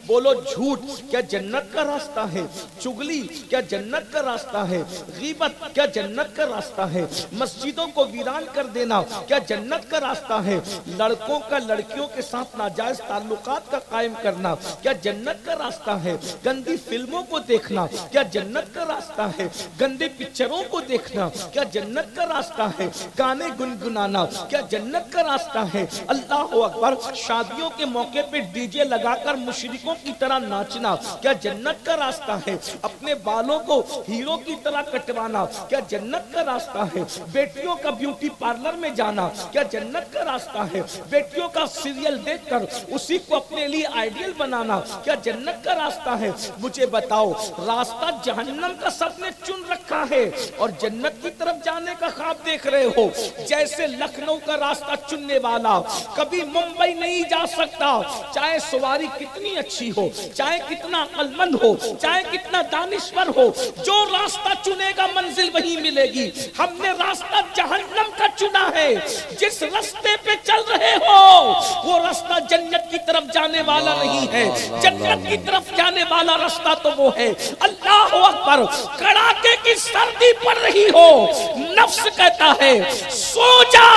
بولو جھوٹ کیا جنت کا راستہ ہے؟ چگلی کیا جنت کا راستہ ہے؟ غیبت کیا جنت کا راستہ ہے؟ مسجدوں کو ویران کر دینا کیا جنت کا راستہ ہے؟ لڑکوں کا لڑکیوں کے ساتھ ناجائز تعلقات کا قائم کرنا کیا جنت کا راستہ ہے؟ گندی فلموں کو دیکھنا کیا جنت کا راستہ ہے؟ گندے پکچروں کو دیکھنا کیا جنت کا راستہ ہے؟ گانے گنگنانا کیا جنت کا راستہ ہے؟ اللہ اکبر، شادیوں کے موقع پہ ڈی جے لگا کر مشرکوں کی طرح ناچنا کیا جنت کا راستہ ہے؟ اپنے بالوں کو ہیرو کی طرح کٹوانا کیا جنت کا راستہ ہے؟ بیٹیوں کا بیوٹی پارلر میں جانا کیا جنت کا راستہ ہے؟ بیٹیوں کا سیریل دیکھ کر اسی کو اپنے لیے آئیڈیل بنانا کیا جنت کا راستہ ہے؟ مجھے بتاؤ، راستہ جہنم کا سب نے چن رکھا ہے اور جنت کی طرف جانے کا خواب دیکھ رہے ہو۔ جیسے لکھنؤ کا راستہ چننے والا کبھی ممبئی نہیں جا سکتا، چاہے سواری کتنی اچھی ہو، چاہے کتنا عقل مند ہو، چاہے کتنا دانشور ہو، جو راستہ چنے گا منزل وہی ملے گی۔ ہم نے راستہ جہنم کا چنا ہے۔ جس راستے پہ چل رہے ہو وہ راستہ جنت کی طرف جانے والا نہیں ہے، جنت کی طرف جانے والا راستہ تو وہ ہے۔ اللہ اکبر، کڑاکے کی سردی پڑ رہی ہو، نفس کہتا ہے سو جا،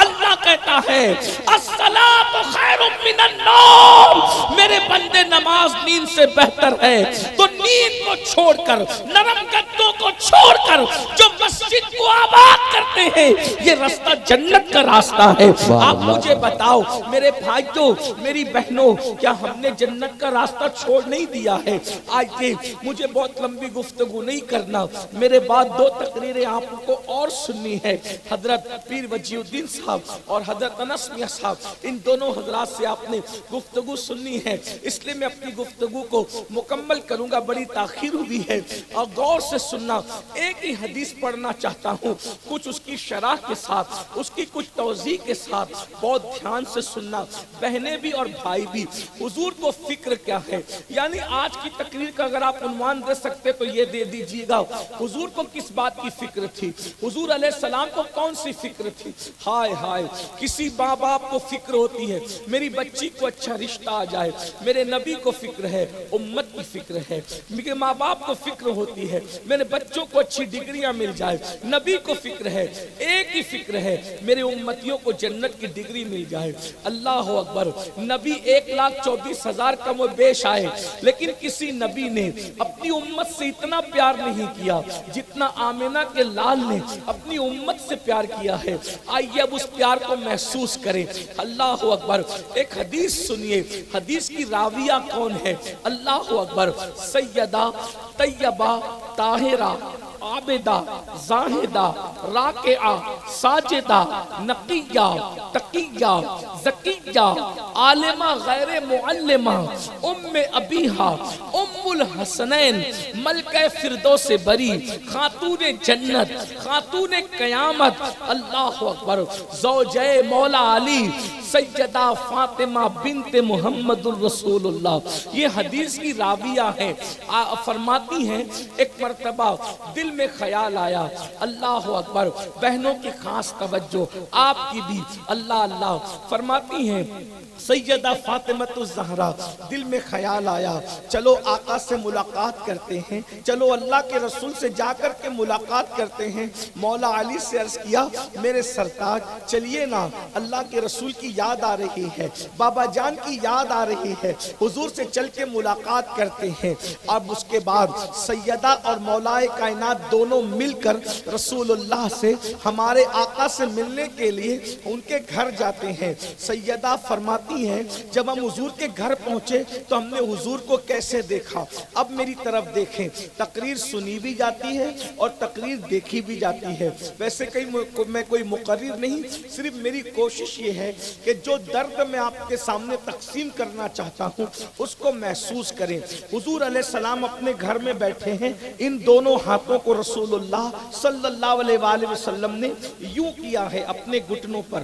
اللہ کہتا ہے الصلاۃ خیر من النوم، میرے بندے نماز نیند سے بہتر ہے۔ تو نیند کو چھوڑ کر، نرم گدوں کو چھوڑ کر جو مسجد کو آباد کرتے ہیں، یہ راستہ جنت کا راستہ ہے۔ آپ مجھے بتاؤ میرے بھائیوں، میری بہنوں، کیا ہم نے جنت کا راستہ چھوڑ نہیں دیا ہے؟ آئیے، مجھے بہت لمبی گفتگو نہیں کرنا، میرے بعد دو تقریریں آپ کو اور سننی ہے۔ حضرت پیر وجیہ الدین صاحب اور حضرت انس میاں صاحب، ان دونوں حضرات سے آپ نے گفتگو سننی ہے، اس لیے میں اپنی گفتگو کو مکمل کروں گا۔ بڑی تاخیر ہوئی ہے اور غور سے سننا۔ ایک ہی حدیث پڑھنا چاہتا ہوں، کچھ اس کی شرح کے ساتھ، اس کی کچھ توضیح کے ساتھ، بہت دھیان سے سننا، بہنیں بھی اور بھائی بھی۔ حضور کو فکر کیا ہے؟ یعنی آج کی تقریر کا اگر آپ عنوان دے سکتے تو یہ دے دیجیے گا، حضور کو کس بات کی فکر تھی؟ حضور علیہ السلام کو کون سی فکر تھی؟ ہائے ہائے، کسی ماں باپ کو فکر ہوتی ہے میری بچی کو اچھا رشتہ آ جائے، میرے نبی کو فکر ہے، امت کی فکر ہے۔ میرے ماں باپ کو فکر ہوتی ہے میرے بچوں کو اچھی ڈگریاں مل جائے، نبی کو فکر ہے، ایک ہی فکر ہے میرے امتیوں کو جنت کی ڈگری مل جائے۔ اللہ اکبر، نبی 1,24,000 کم و بیش آئے، لیکن کسی نبی نے اپنی امت سے اتنا پیار نہیں کیا جتنا آمنہ کے لال نے اپنی امت سے پیار کیا ہے۔ آئیے اب اس پیار کو محسوس کریں۔ اللہ اکبر، ایک حدیث سنیے، حدیث کی راویہ کون ہے؟ اللہ اکبر، سیدہ طیبہ طاہرہ عابدہ زاہدہ راکعہ ساجدہ نقیہ تقیہ زکیہ عالمہ غیر معلمہ ام ابیہا ام الحسنین ملکہ فردوس بری خاتون جنت خاتون قیامت، اللہ اکبر، زوجہ مولا علی سیدہ فاطمہ بنت محمد الرسول اللہ۔ یہ حدیث کی راویہ ہیں، فرماتی ہیں ایک مرتبہ دل میں خیال آیا، اللہ اکبر، بہنوں کی خاص توجہ، آپ کی بھی، اللہ اللہ، فرماتی ہیں سیدہ فاطمہ الزہرا، دل میں خیال آیا چلو آقا سے ملاقات کرتے ہیں، چلو اللہ کے رسول سے جا کر کے ملاقات کرتے ہیں۔ مولا علی سے عرض کیا میرے سرتاج چلیے نا، اللہ کے رسول کی یاد آ رہی ہے، بابا جان کی یاد آ رہی ہے، حضور سے چل کے ملاقات کرتے ہیں۔ اب اس کے بعد سیدہ اور مولا کائنات دونوں مل کر رسول اللہ سے، ہمارے آقا سے ملنے کے لیے ان کے گھر جاتے ہیں۔ سیدہ فرماتی ہیں جب ہم حضور کے گھر پہنچے تو ہم نے حضور کو کیسے دیکھا، اب میری طرف دیکھیں، تقریر سنی بھی جاتی ہے اور تقریر دیکھی بھی جاتی ہے۔ ویسے میں کوئی مقرر نہیں، صرف میری کوشش یہ ہے کہ جو درد میں آپ کے سامنے تقسیم کرنا چاہتا ہوں اس کو محسوس کریں۔ حضور علیہ السلام اپنے گھر میں بیٹھے ہیں، ان دونوں ہاتھوں کو رسول اللہ صلی اللہ علیہ وآلہ وسلم نے یوں کیا ہے اپنے گھٹنوں پر،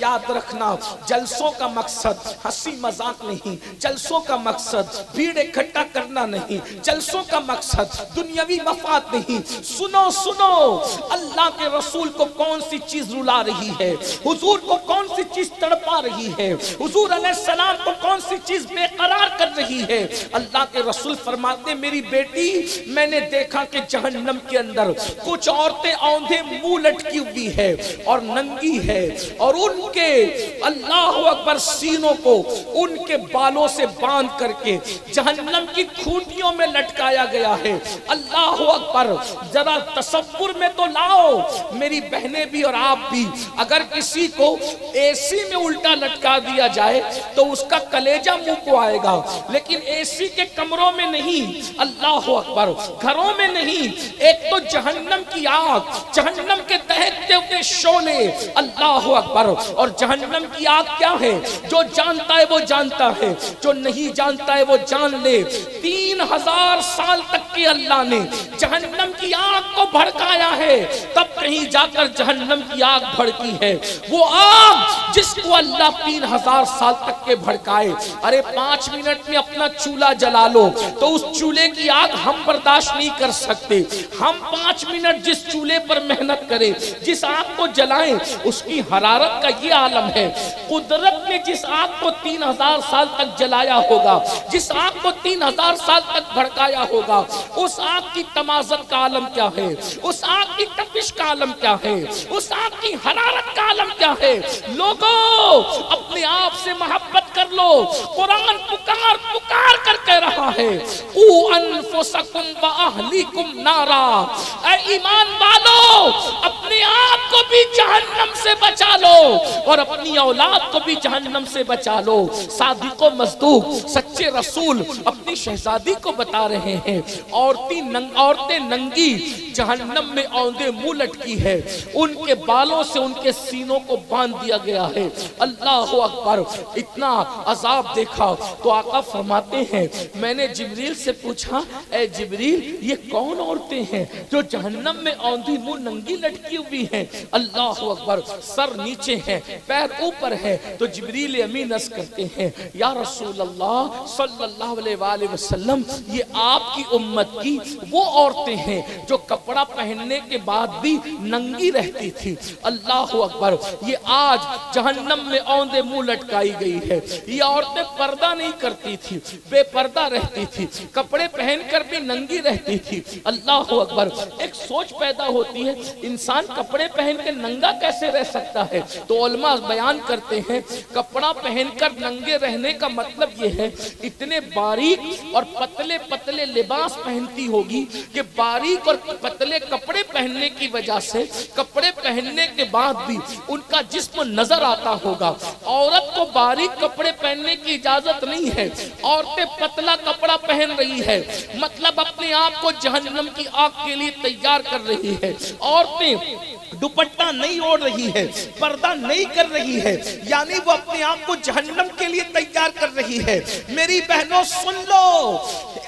یاد رکھنا جلسوں کا مقصد ہنسی مذاق نہیں, جلسوں کا مقصد بھیڑ اکٹھا کرنا نہیں, جلسوں کا مقصد دنیاوی مفاد نہیں. سنو سنو, اللہ کے رسول کو کون سی چیز رلا رہی ہے, حضور کو کون سی چیز تڑپا رہی ہے, حضور علیہ السلام کو کون سی چیز بے قرار کر رہی ہے. اللہ کے رسول فرماتے میری بیٹی میں نے دیکھا کہ جہنم کے اندر کچھ عورتیں اوندھے منہ لٹکی ہوئی ہے اور ننگی ہے, اور ان کے اللہ اکبر سینوں کو ان کے بالوں سے باندھ کر کے جہنم کی کھوٹیوں میں لٹکایا گیا ہے. اللہ اکبر, ذرا تصور میں تو لاؤ میری بہنیں بھی اور آپ بھی, اگر کسی کو اے سی میں الٹا لٹکا دیا جائے تو اس کا کلیجہ منہ کو آئے گا, لیکن اے سی کے کمروں میں نہیں, اللہ اکبر گھروں میں نہیں. ایک تو جہنم کی آگ, جہنم کے دہتے ہوئے شعلے, اللہ اکبر, اور جہنم کی آگ کیا ہے, جو جانتا ہے وہ جانتا ہے, جو نہیں جانتا ہے وہ جان لے. 3000 سال تک کی اللہ نے جہنم کی آگ کو بھڑکایا ہے, تب کہیں جا کر جہنم کی آگ بھڑکی ہے. وہ آگ جس کو اللہ 3000 سال تک کے بھڑکائے, ارے 5 منٹ میں اپنا چولہا جلا لو تو اس چولہے کی آگ ہم برداشت نہیں کر سکتے. ہم 5 منٹ جس چولہے پر محنت کریں, جس آگ کو جلائیں, اس کی حرارت کا یہ عالم ہے. قدرت نے جس آگ کو 3000 سال تک جلایا ہوگا, جس آگ کو 3000 سال تک بھڑکایا ہوگا, اس آگ کی تمازت کا عالم کیا ہے, اس آگ کی تپش کا عالم کیا ہے, اس آگ کی حرارت کا عالم کیا ہے. لوگوں اپنے آپ سے محبت کر لو. قرآن پکار پکار کر کہہ رہا ہے او انفسکم و اہلیکم نارا, اے ایمان والو اپنے آپ کو بھی جہنم سے بچا لو اور اپنی اولاد کو بھی جہنم سے بچا لو. صادق و مصدوق سچے رسول اپنی شہزادی کو بتا رہے ہیں عورتیں ننگی جہنم میں اوندے منہ لٹکی ہے, ان کے بالوں سے ان کے سینوں کو باندھ دیا گیا ہے. اللہ اکبر, اتنا عذاب دیکھا تو آقا فرماتے ہیں میں نے جبریل سے پوچھا اے جبریل یہ کون عورتیں ہیں جو جہنم میں اوندھی منہ ننگی لٹکی ہوئی ہیں. اللہ اکبر, سر نیچے ہیں پیر اوپر ہے. تو جبریل امین عرض کرتے ہیں یا رسول اللہ صلی اللہ علیہ وآلہ وسلم یہ آپ کی امت کی وہ عورتیں ہیں جو کپڑا پہننے کے بعد بھی ننگی رہتی تھی. اللہ اکبر, یہ آج جہنم میں اوندے منہ لٹکائی گئی ہے. یہ عورتیں پردہ نہیں کرتی تھی, بے پردہ رہتی تھی, کپڑے پہن کر بھی ننگی رہتی تھی. اللہ اکبر, ایک سوچ پیدا ہوتی ہے انسان کپڑے پہن کے ننگا کیسے رہ سکتا ہے. تو علماء بیان کرتے ہیں کپڑا پہن کر ننگے رہنے کا مطلب یہ ہے اتنے باریک اور پتلے پتلے لباس پہنتی ہوگی کہ باریک اور پتلے کپڑے پہننے کی وجہ سے کپڑے پہننے کے بعد بھی ان کا جسم نظر آتا ہوگا. عورت کو باریک کپڑے پہننے کی اجازت نہیں ہے, عورتیں پتلا کپڑا پہن رہی ہے, مطلب اپنے آپ کو جہنم کی آگ کے لیے تیار کر رہی ہے. عورتیں دوپٹہ نہیں اوڑھ رہی ہے, پردہ نہیں کر رہی ہے, یعنی وہ اپنے آپ کو جہنم کے لیے تیار کر رہی ہے. میری بہنوں سن لو,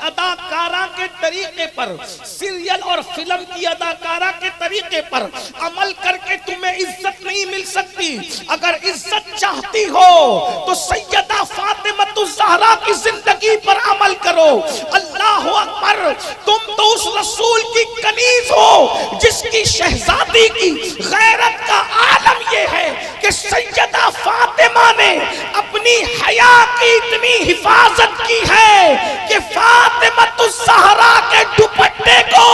اداکارہ کے طریقے پر, سیریل اور فلم کی اداکارہ کے طریقے پر عمل کر کے تمہیں عزت نہیں مل سکتی. اگر عزت چاہتی ہو تو سیدہ فاطمہ الزہرا کی زندگی پر عمل کرو. اللہ اکبر, تم تو اس رسول کی کنیز ہو جس کی شہزادی کی غیرت کا عالم یہ ہے کہ سیدہ فاطمہ نے اپنی حیا کی اتنی حفاظت کی ہے کہ فاطمہ الزہرا کے دوپٹے کو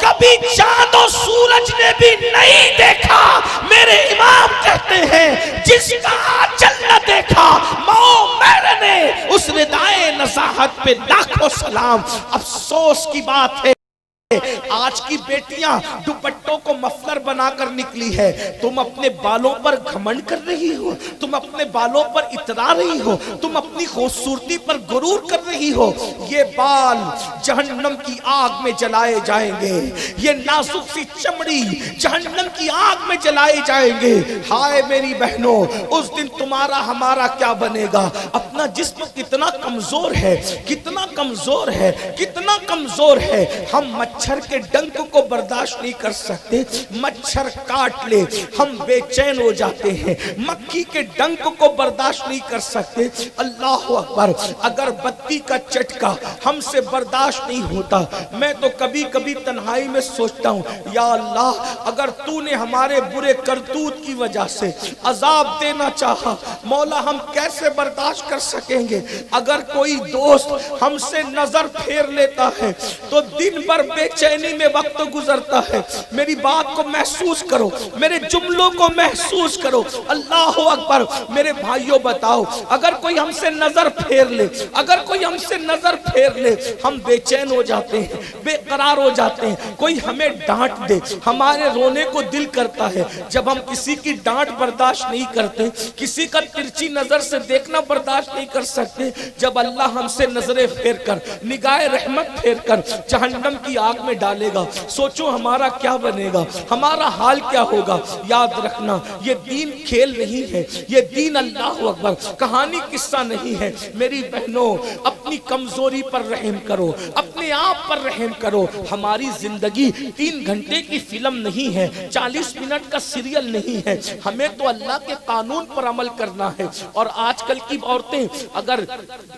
کبھی چاند و سورج نے بھی نہیں دیکھا. میرے امام کہتے ہیں جس کا آنچل نہ دیکھا میرے نے اس ردائے نزاہت پہ لاکھوں سلام. افسوس کی بات ہے آج کی بیٹیاں دوپٹوں کو مفلر بنا کر نکلی ہے. تم اپنے بالوں پر گھمنڈ کر رہی ہو, تم اپنے بالوں پر اترا رہی ہو, تم اپنی خوبصورتی پر غرور کر رہی ہو. یہ بال جہنم کی آگ میں جلائے جائیں گے, یہ نازک سی چمڑی جہنم کی آگ میں جلائے جائیں گے. ہائے میری بہنوں, اس دن تمہارا ہمارا کیا بنے گا. اپنا جسم کتنا کمزور ہے, کتنا کمزور ہے, کتنا کمزور ہے. ہم مچھر کے ڈنگ ڈنک کو برداشت نہیں کر سکتے، مچھر کاٹ لے ہم بے چین ہو جاتے ہیں، مکھی کے ڈنک کو برداشت نہیں کر سکتے۔ اللہ اکبر، اگر بتی کا چٹکا ہم سے برداشت نہیں ہوتا، میں تو کبھی کبھی تنہائی میں سوچتا ہوں یا اللہ اگر تو نے ہمارے برے کرتوت کی وجہ سے عذاب دینا چاہا مولا ہم کیسے برداشت کر سکیں گے۔ اگر کوئی دوست ہم سے نظر پھیر لیتا ہے تو دن بھر بے چینی میں وقت گزرتا ہے۔ میری بات کو محسوس کرو، میرے جملوں کو محسوس کرو۔ اللہ اکبر، میرے بھائیوں بتاؤ اگر کوئی ہم سے نظر پھیر لے، اگر کوئی ہم سے نظر پھیر لے ہم بے چین ہو جاتے ہیں، بے قرار ہو جاتے ہیں۔ کوئی ہمیں ڈانٹ دے ہمارے رونے کو دل کرتا ہے۔ جب ہم کسی کی ڈانٹ برداشت نہیں کرتے، کسی کا ترچی نظر سے دیکھنا برداشت نہیں کر سکتے، جب اللہ ہم سے نظریں پھیر کر نگاہ رحمت پھیر کر جہنم کی آگ میں ڈالے گا، سوچو ہمارا کیا بنے گا، ہمارا حال کیا ہوگا۔ یاد رکھنا یہ دین کھیل نہیں ہے، یہ دین اللہ اکبر کہانی قصہ نہیں ہے۔ میری بہنوں اپنی کمزوری پر رحم کرو، اپنے آپ پر رحم کرو۔ ہماری زندگی 3 گھنٹے کی فلم نہیں ہے، 40 منٹ کا سیریل نہیں ہے، ہمیں تو اللہ کے قانون پر عمل کرنا ہے۔ اور آج کل کی عورتیں اگر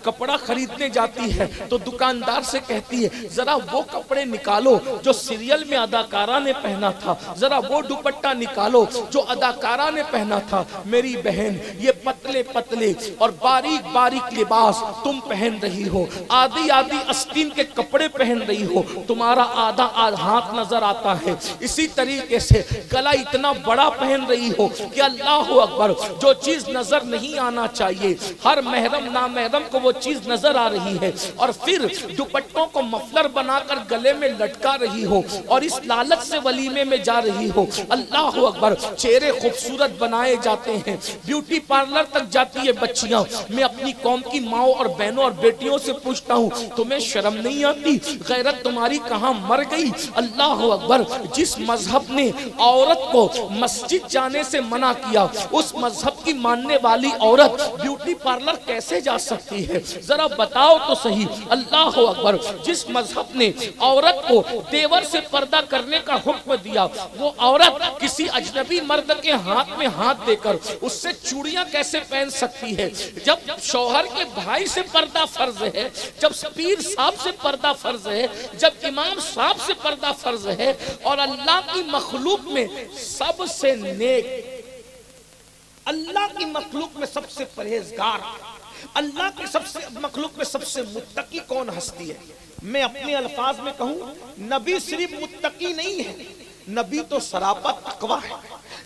کپڑا خریدنے جاتی ہے تو دکاندار سے کہتی ہے ذرا وہ کپڑے نکالو جو سیریل میں اداکارہ نے پہنا تھا، ذرا وہ دوپٹہ نکالو جو اداکارہ نے پہنا تھا۔ میری بہن یہ پتلے پتلے اور باریک باریک لباس تم پہن رہی ہو، آدھی آدھی آستین کے کپڑے پہن رہی ہو، تمہارا آدھا ہاتھ نظر آتا ہے۔ اسی طریقے سے گلا اتنا بڑا پہن رہی ہو کہ اللہ اکبر جو چیز نظر نہیں آنا چاہیے ہر محرم نامحرم کو وہ چیز نظر آ رہی ہے، اور پھر دوپٹوں کو مفلر بنا کر گلے میں لٹکا رہی ہو اور اس لالچ سے ولیمے میں جا رہی ہو۔ اللہ اکبر، چہرے خوبصورت بنائے جاتے ہیں، بیوٹی پارلر تک جاتی ہے بچیاں۔ میں اپنی قوم کی ماؤں اور بہنوں اور بیٹیوں سے پوچھتا ہوں تمہیں شرم نہیں آتی؟ غیرت تمہاری کہاں مر گئی؟ اللہ اکبر، جس مذہب نے عورت کو مسجد جانے سے منع کیا اس مذہب کی ماننے والی عورت بیوٹی پارلر کیسے جا سکتی ہے؟ ذرا بتاؤ تو صحیح۔ اللہ اکبر، جس مذہب نے عورت کو دیور سے پردہ کرنے کا حکم دیا وہ عورت کسی اجنبی مرد کے ہاتھ میں ہاتھ دے کر اس سے چوڑیاں کیسے پہن سکتی ہے؟ جب شوہر کے بھائی سے پردہ فرض ہے، جب پیر صاحب سے پردہ فرض ہے، جب امام صاحب سے پردہ فرض ہے، اور اللہ کی مخلوق میں سب سے نیک، اللہ کی مخلوق میں سب سے پرہیزگار، اللہ کی مخلوق میں سب سے متقی کون ہستی ہے؟ میں اپنے الفاظ میں کہوں، نبی صرف متقی نہیں ہے، نبی تو سراپا تقوی ہے۔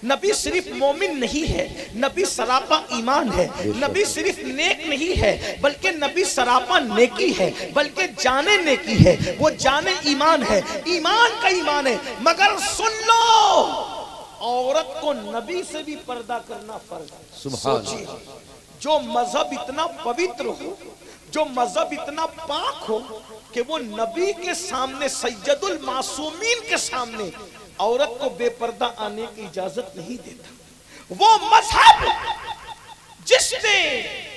نبی صرف مومن نہیں ہے، نبی سراپا ایمان ہے۔ نبی صرف نیک نہیں ہے بلکہ نبی سراپا نیکی ہے، بلکہ جانے نیکی ہے، وہ جانے ایمان ہے، ایمان کا ایمان ہے۔ مگر سن لو، عورت کو نبی سے بھی پردہ کرنا فرض ہے۔ سوچیے، جو مذہب اتنا پوتر ہو، جو مذہب اتنا پاک ہو کہ وہ نبی کے سامنے، سید المعصومین کے سامنے عورت کو بے پردہ آنے کی اجازت نہیں دیتا، وہ مذہب جس نے،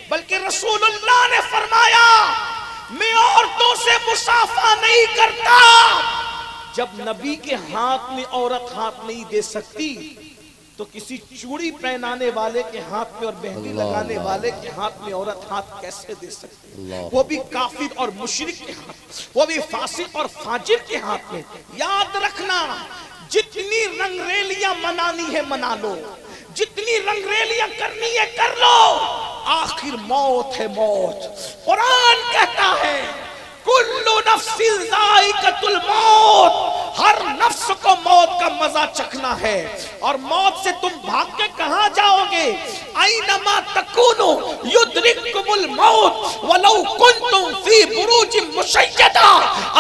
بلکہ رسول اللہ نے فرمایا میں عورتوں سے مصافحہ نہیں کرتا، جب نبی کے ہاتھ میں عورت ہاتھ نہیں دے سکتی تو کسی چوڑی پہنانے والے کے ہاتھ میں اور مہندی لگانے والے کے ہاتھ میں عورت ہاتھ کیسے دے سکتی؟ وہ بھی کافر اور مشرک کے ہاتھ، وہ بھی فاسق اور فاجر کے ہاتھ میں۔ یاد رکھنا، جتنی رنگ ریلیاں منانی ہے منا لو، جتنی رنگ ریلیاں کرنی ہے کر لو، آخر موت ہے موت۔ قرآن کہتا ہے کل نفس ذائقۃ الموت، ہر نفس کو موت کا مزہ چکھنا ہے، اور موت سے تم بھاگ کے کہاں جاؤ گے؟ اینما تکونوا یدرککم الموت ولو کنتم فی بروج مشیدہ،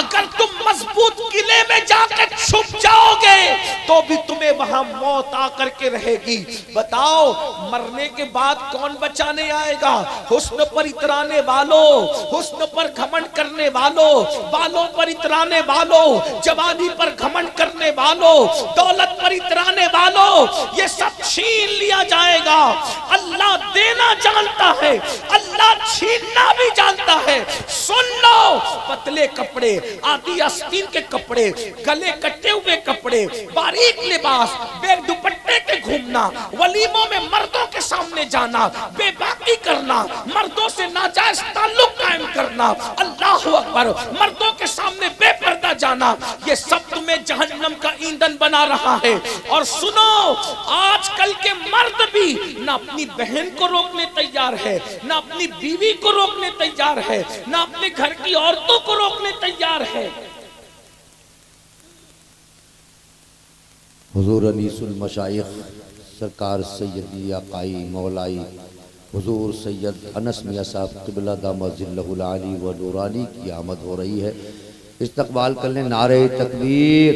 اگر تم مضبوط قلعے میں جا کے چھپ جاؤ گے تو بھی تمہیں وہاں موت آ کر کے رہے گی۔ بتاؤ مرنے کے بعد کون بچانے آئے گا؟ حسن پر اترانے والوں، حسن پر گھمنڈ کرنے والوں، بالوں پر اترانے والوں، جوانی پر گھمنڈ کرنے والوں، دولت پر اترانے والوں، یہ سب چھین لیا جائے گا۔ اللہ دینا جانتا ہے، اللہ چھیننا بھی نہیں جانتا ہے. سن لو, پتلے کپڑے, آدھی آستین کے کپڑے, گلے کٹے ہوئے کپڑے, باریک لباس, بے دوپٹے کے گھومنا, ولیموں میں مردوں کے سامنے جانا, بے باکی کرنا, مردوں سے ناجائز تعلق قائم کرنا, اللہ اکبر, مردوں کے سامنے بے پردہ جانا, یہ سب تمہیں جہنم کا ایندھن بنا رہا ہے. اور سنو, آج کل کے مرد بھی نہ اپنی بہن کو روکنے تیار ہے, نہ اپنی بیوی کو روکنے تیار ہے, نہ اپنے گھر کی عورتوں کو روکنے تیار ہے. حضور انیس المشائخ سرکار سیدی آقائی مولائی حضور سید انس میاں صاحب قبلہ دامت ظلہ العالی و نورانی کی آمد ہو رہی ہے. استقبال کر لیں. نعرہ تکبیر,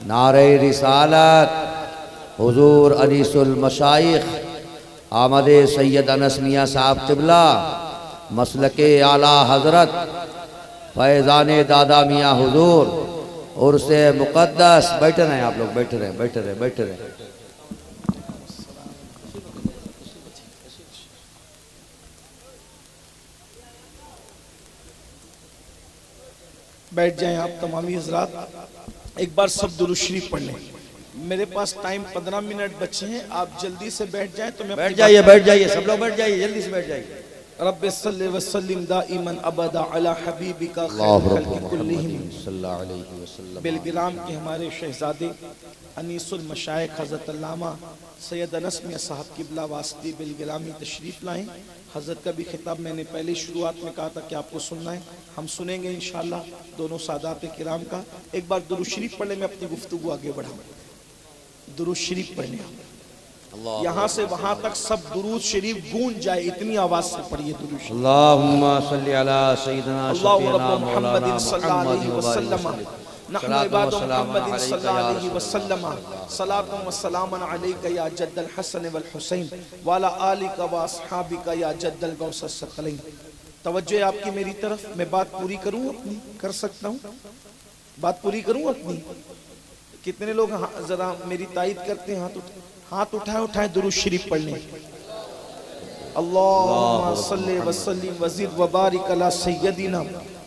نعرہ رسالت. حضور انیس المشائخ آمد سید انس میاں صاحب قبلہ مسلک اعلیٰ حضرت فیضان دادا میاں حضور عرس مقدس. بیٹھے رہیں آپ لوگ, بیٹھے رہیں, بیٹھے رہیں, بیٹھے رہیں. بیٹھ جائیں آپ تمامی حضرات. ایک بار سب درود شریف پڑھ لیں. میرے پاس ٹائم 15 منٹ بچے ہیں, آپ جلدی سے بیٹھ جائیں تو میں بیٹھ جائیے, بیٹھ جائیے, سب لوگ بیٹھ جائیے, جلدی سے بیٹھ جائیے. رب صلی وسلم دائما ابدا علی حبیبک خیر اللہ رب الخلق کلہم. محمد صلی اللہ علیہ وسلم. بلگرام کے ہمارے شہزادے انیس المشائخ حضرت علامہ سید انس میاں صاحب قبلہ واسطی بلگرامی تشریف لائیں. حضرت کا بھی خطاب میں نے پہلے شروعات میں کہا تھا کہ آپ کو سننا ہے, ہم سنیں گے انشاءاللہ دونوں سادات کرام کا. ایک بار درود شریف پڑھنے میں اپنی گفتگو آگے بڑھاؤں. درود شریف پڑھنے یہاں سے وہاں تک سب درود شریف گونج جائے, اتنی آواز سے پڑھیے درود شریف. اللہم صلی علی سیدنا اللہ شفیعنا رب محمد مولانا صلی اللہ محمد علیہ وسلم نحن عباد محمد صلی اللہ علیہ وسلم صلاة و سلام علیکہ یا جد الحسن والحسین والا آلکہ و اصحابکہ یا جد الغوث الثقلین. توجہ ہے آپ کی میری طرف. میں بات پوری کروں اپنی, کر سکتا ہوں بات پوری کروں اپنی؟ کتنے لوگ ذرا میری تائید کرتے ہیں؟ ہاتھ اٹھائے اٹھائے درود شریف پڑھنے. اللہم صلی وسلم وزد وبارک علی سیدنا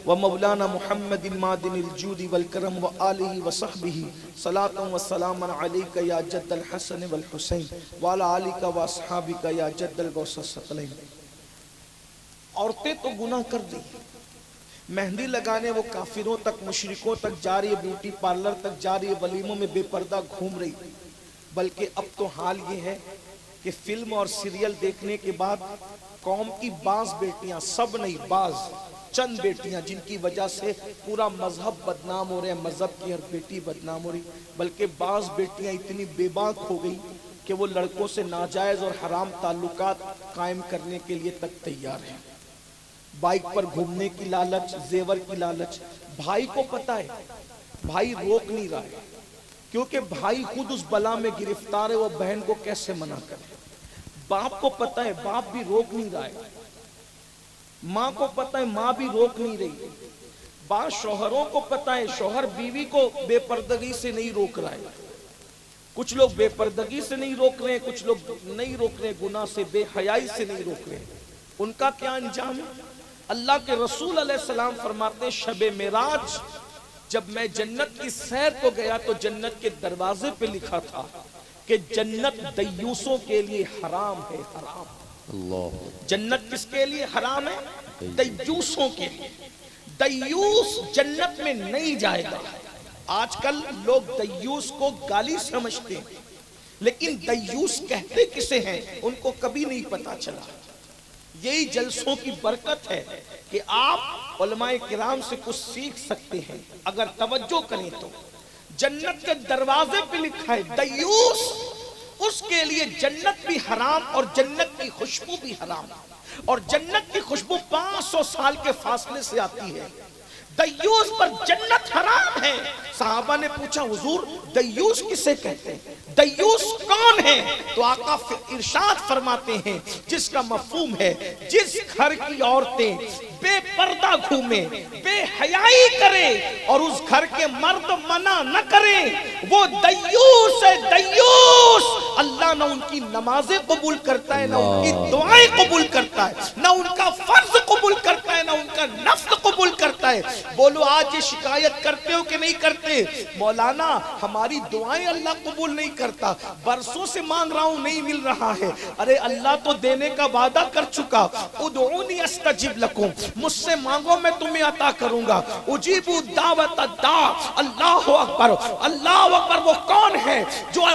و مولانا محمد معدن الجود والکرم و آلہ و صحبہ صلاة و سلام علیکہ یا جد الحسن والحسین والا آلکہ و اصحابکہ یا جد الغوث الثقلین. عورتیں تو گناہ کر دی, مہندی لگانے وہ کافروں تک, مشرکوں تک جا رہی ہے, بیوٹی پارلر تک جا رہی ہے, ولیموں میں بے پردہ گھوم رہی. بلکہ اب تو حال یہ ہے کہ فلم اور سیریل دیکھنے کے بعد قوم کی بعض بیٹیاں, سب نہیں بعض چند بیٹیاں, جن کی وجہ سے پورا مذہب بدنام ہو رہے ہیں, مذہب کی ہر بیٹی بدنام ہو رہی, بلکہ بعض بیٹیاں اتنی بے باک ہو گئی کہ وہ لڑکوں سے ناجائز اور حرام تعلقات قائم کرنے کے لیے تک تیار ہیں. بائک پر گھومنے کی لالچ, زیور کی لالچ. بھائی کو پتہ ہے, بھائی روک نہیں رہا ہے, کیونکہ بھائی خود اس بلا میں گرفتار ہے, وہ بہن کو کیسے منع کرے. باپ کو پتہ ہے, باپ بھی روک نہیں رہا ہے. ماں کو پتہ ہے, ماں بھی روک نہیں رہی. بعض شوہروں کو پتہ ہے, شوہر بیوی کو بے پردگی سے نہیں روک رہا ہے. کچھ لوگ بے پردگی سے نہیں روک رہے ہیں, کچھ لوگ نہیں روک رہے گناہ سے, بے حیائی سے نہیں روک رہے. ان کا کیا انجام ہے؟ اللہ کے رسول علیہ السلام فرماتے ہیں, شب معراج جب میں جنت کی سیر کو گیا تو جنت کے دروازے پہ لکھا تھا کہ جنت دیوسوں کے لیے حرام ہے, حرام. اللہ. جنت کس کے لیے حرام ہے؟ دیوسوں کے لیے. دیوس جنت میں نہیں جائے گا. آج کل لوگ دیوس کو گالی سمجھتے ہیں, لیکن دیوس کہتے کسے ہیں ان کو کبھی نہیں پتا چلا. یہی جلسوں کی برکت ہے کہ آپ علماء کرام سے کچھ سیکھ سکتے ہیں اگر توجہ کریں تو. جنت کے دروازے پہ لکھا ہے دیوس, اس کے لیے جنت بھی حرام اور جنت کی خوشبو بھی حرام, اور جنت کی خوشبو 500 سال کے فاصلے سے آتی ہے. دیوس پر جنت حرام ہے. صحابہ نے پوچھا حضور دیوس کسے کہتے ہیں, دیوس کون ہے؟ تو آقا ارشاد فرماتے ہیں جس کا مفہوم ہے جس گھر کی عورتیں بے پردہ گھومیں, بے حیائی کرے اور اس گھر کے مرد منع نہ کریں, وہ دیوس ہے. دیوس اللہ نہ ان کی نمازیں قبول کرتا ہے, نہ ان کی دعائیں قبول کرتا ہے, نہ ان کا فرض قبول ہے. بولو آج یہ شکایت کرتے ہو کہ نہیں کرتے؟ مولانا ہماری دعائیں اللہ قبول نہیں کرتا, برسوں سے مانگ رہا ہوں نہیں مل رہا ہے. ارے اللہ تو دینے کا وعدہ کر چکا, ادعونی استجب لکم, مجھ سے مانگو میں تمہیں عطا کروں گا. اجیب دعوت الداع, اللہ اکبر, اللہ اکبر. وہ کون ہے جو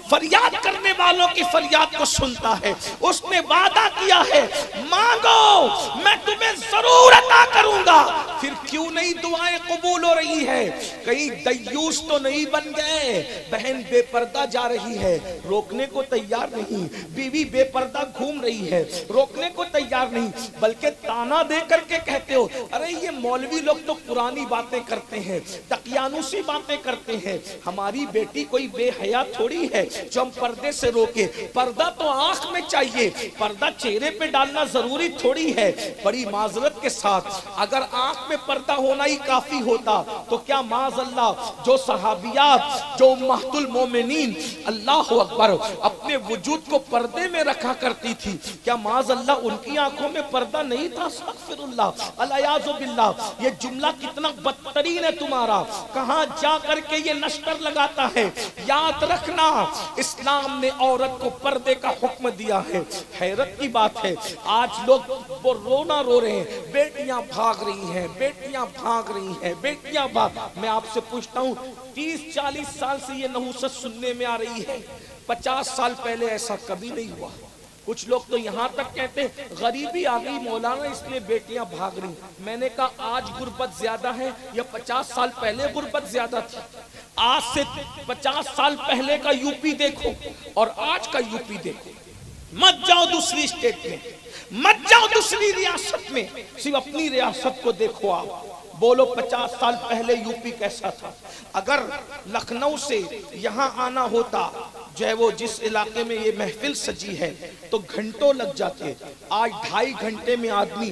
فریاد کرنے والوں کی فریاد کو سنتا ہے؟ اس نے وعدہ کیا ہے مانگو میں تمہیں ضرور عطا کروں گا. پھر کیوں نہیں دعائیں قبول ہو رہی ہے؟ کہیں دیوس تو نہیں بن گئے؟ بہن بے پردہ جا رہی ہے, روکنے کو تیار نہیں. بیوی بے پردہ گھوم رہی ہے, روکنے کو تیار نہیں, بلکہ تانا دے کر کے کہتے ہو ارے یہ مولوی لوگ تو پرانی باتیں کرتے ہیں, تقیانوسی باتیں کرتے ہیں. ہماری بیٹی کوئی بے حیا تھوڑی ہے جو ہم پردے سے روکے. پردہ تو آنکھ میں چاہیے, پردہ چہرے پہ ڈالنا ضروری تھوڑی ہے. بڑی معذرت کے ساتھ اگر آنکھ میں پردہ ہونا ہی کافی ہوتا تو کیا معاذ اللہ جو صحابیات جو امہات المومنین اللہ اکبر اپنے وجود کو پردے میں رکھا کرتی تھی, کیا معاذ اللہ ان کی آنکھوں میں پردہ نہیں تھا؟ استغفر اللہ, الیاذ باللہ. یہ جملہ کتنا بدترین ہے تمہارا, کہاں جا کر کے یہ نشتر لگاتا ہے. یاد رکھنا اسلام نے عورت کو پردے کا حکم دیا ہے. حیرت کی بات ہے آج لوگ وہ رونا رو رہے ہیں, بیٹیاں بھاگ رہی ہیں, بیٹیاں بھاگ رہی ہیں, بیٹیاں بھاگ. میں آپ سے پوچھتا ہوں 30-40 سال سے یہ نحوست سننے میں آ رہی ہے, 50 سال پہلے ایسا کبھی نہیں ہوا. کچھ لوگ تو یہاں تک کہتے ہیں غریبی آ گئی مولانا اس لیے بیٹیاں بھاگ رہی. میں نے کہا آج غربت زیادہ ہے یا 50 سال پہلے غربت زیادہ تھی؟ آج سے 50 سال پہلے کا یو پی دیکھو اور آج کا یو پی دیکھو. مت جاؤ دوسری اسٹیٹ میں, مت جاؤ دوسری ریاست میں, صرف اپنی ریاست کو دیکھو. آپ بولو 50 سال پہلے یو پی کیسا تھا؟ اگر لکھنؤ سے یہاں آنا ہوتا جو ہے وہ جس علاقے میں یہ محفل سجی ہے تو گھنٹوں لگ جاتے. آج 2.5 گھنٹے میں آدمی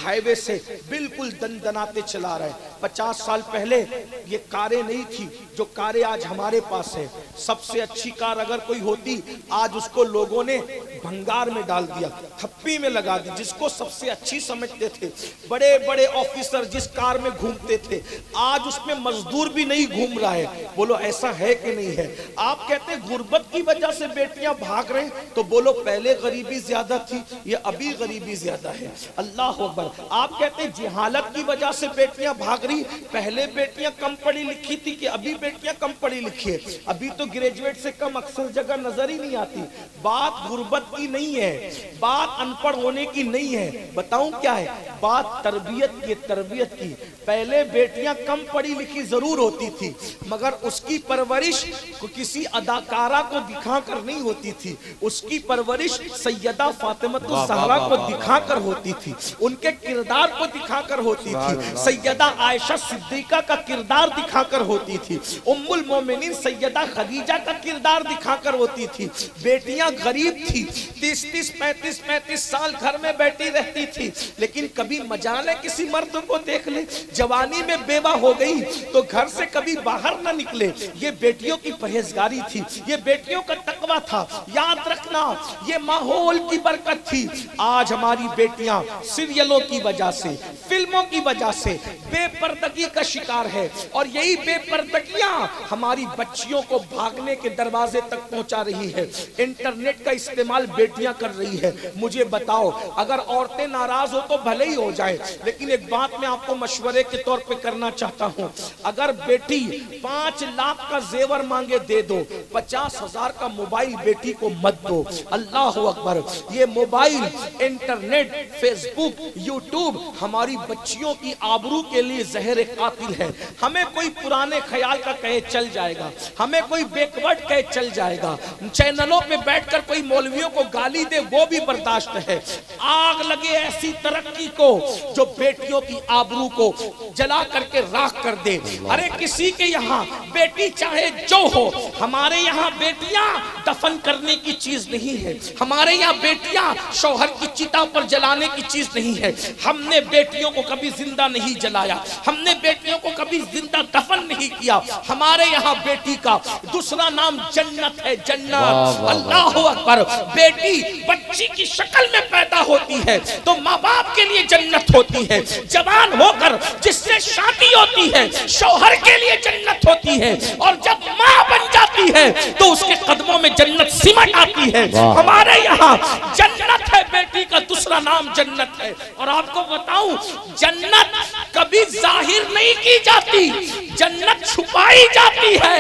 ہائی وے سے بالکل دندناتے چلا رہا ہے. 50 سال پہلے یہ کاریں نہیں تھی جو کاریں آج ہمارے پاس ہیں. سب سے اچھی کار اگر کوئی ہوتی آج اس کو لوگوں نے بھنگار میں ڈال دیا, تھپی میں لگا دی. جس کو سب سے اچھی سمجھتے تھے بڑے بڑے آفیسر جس کار میں گھومتے تھے آج اس میں مزدور بھی نہیں گھوم رہا ہے. بولو ایسا ہے کہ نہیں ہے؟ آپ کہتے ہیں غربت کی وجہ سے بیٹیاں بھاگ رہے ہیں, تو بولو پہلے غریبی زیادہ تھی یا ابھی غریبی زیادہ ہے؟ اللہ اکبر. آپ کہتے ہیں جہالت کی وجہ سے بیٹیاں بھاگ رہی, پہلے بیٹیاں کم پڑھی لکھی تھی کہ ابھی بیٹیاں کم پڑھی لکھی ہے؟ ابھی تو گریجویٹ سے کم اکثر جگہ نظر ہی نہیں آتی. بات غربت کی نہیں ہے, بات ان پڑھ ہونے کی نہیں ہے. بتاؤں کیا ہے بات؟ تربیت کی. تربیت کی. پہلے بیٹیاں کم پڑھی لکھی ضرور ہوتی تھی مگر اس کی پرورش کو کسی اداکارہ کو دکھا کر نہیں ہوتی تھی, اس کی پرورش سیدہ فاطمہ الزہرا کو دکھا کر ہوتی تھی, ان کے کردار کو دکھا کر ہوتی تھی. سیدہ عائشہ صدیقہ کا کردار دکھا کر ہوتی تھی, ام المومنین سیدہ خدیجہ کا کردار دکھا کر ہوتی تھی. بیٹیاں غریب تھی, 30-35 سال گھر میں بیٹھی رہتی تھی, لیکن کبھی مجال ہے کسی مرد کو دیکھ لے. جوانی میں بیوہ ہو گئی تو گھر سے کبھی باہر نہ نکلے. یہ بیٹیوں کی پرہیزگاری تھی, یہ بیٹیوں کا تقوی تھا. یاد رکھنا یہ ماحول کی برکت تھی. آج ہماری بیٹیاں سیریلوں کی وجہ سے, فلموں کی وجہ سے بے پردگی کا شکار ہے, اور یہی بے پردگیاں ہماری بچیوں کو بھاگنے کے دروازے تک پہنچا رہی ہے. انٹرنیٹ کا استعمال بیٹیاں کر رہی ہے. مجھے بتاؤ اگر عورتیں ناراض ہو تو بھلے ہی ہو جائے, لیکن ایک بات میں آپ کو مشورے کے طور پہ کرنا چاہتا ہوں. اگر بیٹی 5 لاکھ کا زیور مانگے دے دو, 50,000 کا موبائل بیٹی کو مت دو. اللہ اکبر. یہ موبائل, انٹرنیٹ, فیس بک, یوٹیوب ہماری بچیوں کی آبرو کے لیے زہر قاتل ہے. ہمیں کوئی پرانے خیال کا کہے چل جائے گا, ہمیں کوئی بیکورڈ کہے چل جائے گا, چینلوں پہ بیٹھ کر کوئی مولویوں کو گالی دے وہ بھی برداشت ہے. آگ لگے ایسی ترقی کو جو بیٹیوں کی آبرو کو جلا کر کے راکھ کر دے. ارے کسی کے یہاں بیٹی چاہے جو ہو, ہمارے یہاں بیٹیاں دفن کرنے کی چیز نہیں ہے, ہمارے یہاں بیٹیاں شوہر کی چتا پر جلانے کی چیز نہیں ہے. ہم نے بیٹیوں کو کبھی زندہ نہیں جلایا, ہم نے بیٹیوں کو کبھی زندہ دفن نہیں کیا. ہمارے یہاں بیٹی کا دوسرا نام جنت ہے, جنت. اللہ اکبر. بیٹی بیٹی بچی کی شکل میں پیدا ہوتی ہے تو ماں باپ کے لیے جنت ہوتی ہے، جوان ہو کر جس سے شادی ہوتی ہے شوہر کے لیے جنت ہوتی ہے، اور جب ماں بن جاتی ہے تو اس کے قدموں میں جنت سمٹ آتی ہے۔ ہمارے یہاں جنت ہے، بیٹی کا دوسرا نام جنت ہے۔ اور آپ کو بتاؤں جنت کبھی ظاہر نہیں کی جاتی، جنت چھپائی جاتی ہے۔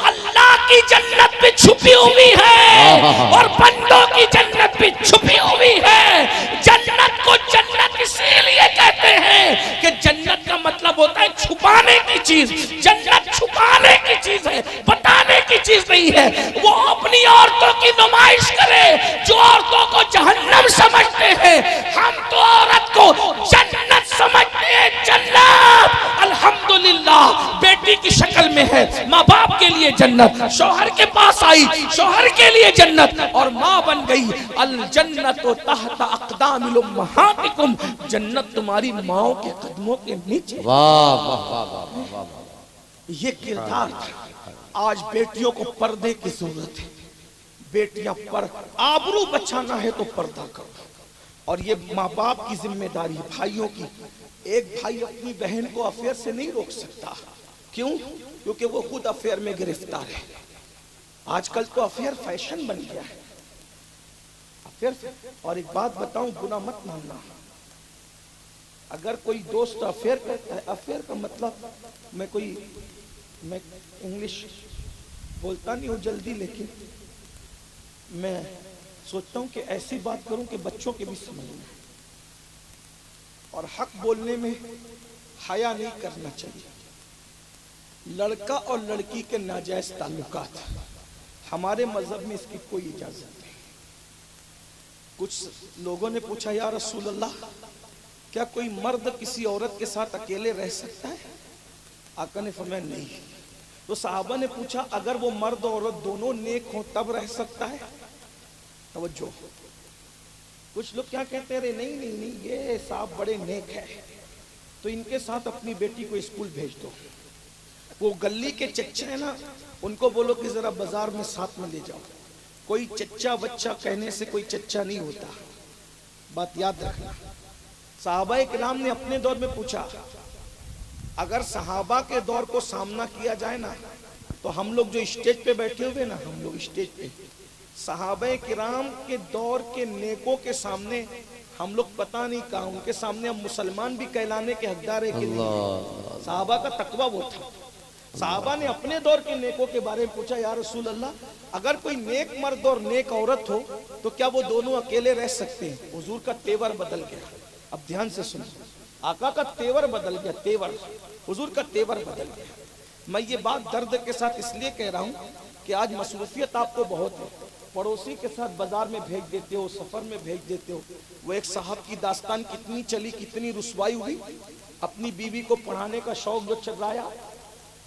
اللہ کی جنت بھی چھپی ہوئی ہے اور بندوں کی جنت بھی چھپی ہوئی ہے۔ جنت کو جنت اسی لیے کہتے ہیں کہ جنت کا مطلب ہوتا ہے چھپانے کی چیز۔ جنت چھپانے کی چیز ہے، بتانے کی چیز نہیں ہے۔ وہ اپنی عورتوں کی نمائش کرے جو عورتوں کو جہنم سمجھتے ہیں، ہم تو عورت کو جنت سمجھتے ہیں۔ جنت الحمدللہ بیٹی کی شکل میں ہے، ماں باپ کے لیے جنت، شوہر کے پاس آئی شوہر کے لیے جنت، اور ماں بن گئی۔ الجنت تحت اقدام امہاتکم، جنت تمہاری ماؤں کے قدموں کے نیچے۔ واہ واہ واہ واہ واہ۔ یہ کردار تھا۔ آج بیٹیوں کو پردے کی ضرورت ہے۔ بیٹیاں پر آبرو بچانا ہے تو پردہ کرو، اور یہ ماں باپ کی ذمہ داری، بھائیوں کی۔ ایک بھائی اپنی بہن کو افیئر سے نہیں روک سکتا، کیوں؟ کیونکہ وہ خود افیئر میں گرفتار ہے۔ آج کل تو افیئر فیشن بن گیا ہے، افیئر۔ اور ایک بات بتاؤں، گناہ مت ماننا، اگر کوئی دوست افیئر کرتا ہے، افیئر کا مطلب میں انگلش بولتا نہیں ہوں جلدی، لیکن میں سوچتا ہوں کہ ایسی بات کروں کہ بچوں کے بھی سمجھ میں، اور حق بولنے میں حیا نہیں کرنا چاہیے۔ لڑکا اور لڑکی کے ناجائز تعلقات، ہمارے مذہب میں اس کی کوئی اجازت نہیں۔ کچھ لوگوں نے پوچھا یا رسول اللہ کیا کوئی مرد کسی عورت کے ساتھ اکیلے رہ سکتا ہے؟ آقا نے فرمایا نہیں۔ تو صحابہ نے پوچھا اگر وہ مرد اور عورت دونوں نیک ہوں تب رہ سکتا ہے؟ توجہ، کچھ لوگ کیا کہتے ہیں، نہیں یہ صاحب بڑے نیک ہے تو ان کے ساتھ اپنی بیٹی کو اسکول بھیج دو۔ وہ گلی کے چچا ہیں نا، ان کو بولو کہ ذرا بازار میں ساتھ میں لے جاؤ۔ کوئی چچا بچہ کہنے سے کوئی چچا نہیں ہوتا، بات یاد رکھنا۔ صحابہ کرام نے اپنے دور میں پوچھا، اگر صحابہ کے دور کو سامنا کیا جائے نا تو ہم لوگ جو اسٹیج پہ بیٹھے ہوئے نا، ہم لوگ اسٹیج پہ صحابہ کرام کے دور کے نیکوں کے سامنے ہم لوگ پتہ نہیں کہاں، ان کے سامنے ہم مسلمان بھی کہلانے کے حقدار ہیں کہ نہیں۔ صحابہ کا تقویٰ وہ تھا۔ صحابہ نے اپنے دور کے نیکوں کے بارے میں پوچھا، یا رسول اللہ اگر کوئی نیک مرد اور نیک عورت ہو تو کیا وہ دونوں اکیلے رہ سکتے ہیں؟ حضور کا تیور بدل گیا۔ اب دھیان سے سنو، آقا کا تیور بدل گیا، تیور، حضور کا تیور بدل گیا۔ میں یہ بات درد کے ساتھ اس لیے کہہ رہا ہوں کہ آج مصروفیت آپ کو بہت ہے، پڑوسی کے ساتھ بازار میں بھیج دیتے ہو، سفر میں بھیج دیتے ہو۔ وہ ایک صاحب کی داستان کتنی چلی، کتنی رسوائی ہوئی، اپنی بیوی کو پڑھانے کا شوق جو چلایا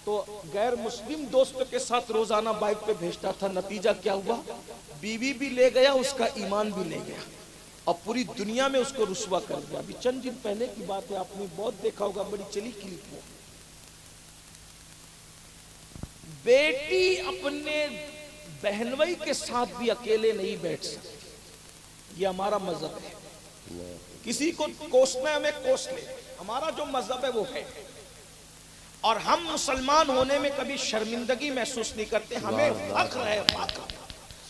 تو غیر مسلم دوست کے ساتھ روزانہ بائک پہ بھیجتا تھا۔ نتیجہ کیا ہوا، بیوی بھی لے گیا، اس کا ایمان بھی لے گیا، اور پوری دنیا میں اس کو رسوا کر دیا۔ ابھی چند دن پہلے کی بات ہے، آپ نے بہت دیکھا ہوگا، بڑی چلی کلپ میں۔ بیٹی اپنے بہنوئی کے ساتھ بھی اکیلے نہیں بیٹھ سکتی، یہ ہمارا مذہب ہے۔ کسی کو کوسنا ہے ہمیں کوس لے، ہمارا جو مذہب ہے وہ ہے، اور ہم مسلمان ہونے میں کبھی شرمندگی محسوس نہیں کرتے، ہمیں فخر ہے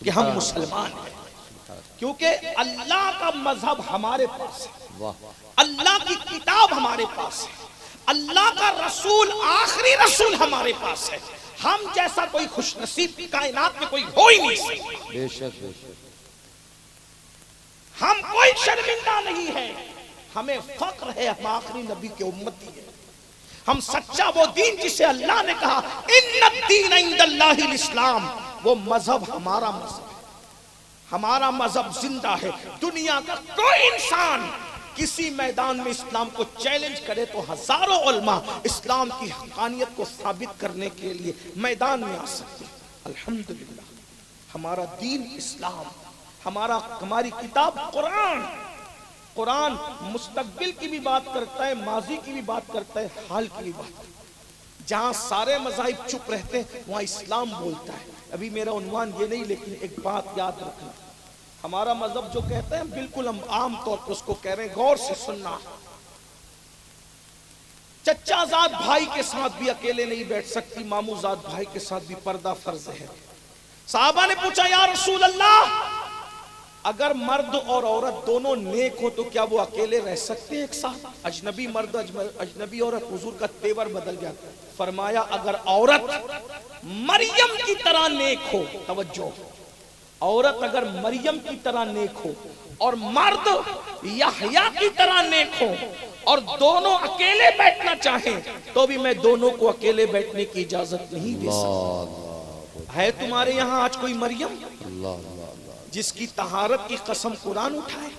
کہ ہم مسلمان ہیں، کیونکہ اللہ کا مذہب ہمارے پاس ہے، اللہ کی کتاب ہمارے پاس ہے، اللہ کا رسول آخری رسول ہمارے پاس ہے۔ ہم جیسا کوئی خوش نصیب کائنات میں کوئی ہو ہی نہیں سکتا۔ بے شک بے شک، ہم کوئی شرمندہ نہیں ہے، ہمیں فخر ہے، ہم آخری نبی کے امتی ہیں، ہم سچا وہ دین جسے اللہ نے کہا ان الدین عند اللہ الاسلام، وہ مذہب ہمارا مذہب ہے، ہمارا مذہب زندہ ہے۔ دنیا کا کوئی انسان کسی میدان میں اسلام کو چیلنج کرے تو ہزاروں علماء اسلام کی حقانیت کو ثابت کرنے کے لیے میدان میں آ سکتے ہیں۔ الحمدللہ ہمارا دین اسلام، ہماری کتاب قرآن، قرآن مستقبل کی بھی بات کرتا ہے، ماضی کی بھی بات کرتا ہے، حال کی بھی بات کرتا ہے۔ جہاں سارے مذاہب چپ رہتے ہیں وہاں اسلام بولتا ہے۔ ابھی میرا عنوان یہ نہیں، لیکن ایک بات یاد رکھنا، ہمارا مذہب جو کہتا ہے بالکل ہم عام طور پر اس کو کہہ رہے ہیں، غور سے سننا. چچا زاد بھائی کے ساتھ بھی اکیلے نہیں بیٹھ سکتی، مامو زاد بھائی کے ساتھ بھی پردہ فرض ہے. صحابہ نے پوچھا یا رسول اللہ، اگر مرد اور عورت دونوں نیک ہو تو کیا وہ اکیلے رہ سکتے ہیں ایک ساتھ؟ اجنبی مرد اجنبی عورت، حضور کا تیور بدل گیا. فرمایا اگر عورت مریم کی طرح نیک ہو، توجہ، عورت اگر مریم کی طرح نیک ہو اور مرد یحییٰ کی طرح نیک ہو اور دونوں اکیلے بیٹھنا چاہیں تو بھی میں دونوں کو اکیلے بیٹھنے کی اجازت نہیں دے سکتا. ہے تمہارے یہاں آج کوئی مریم جس کی طہارت کی قسم قرآن اٹھائے؟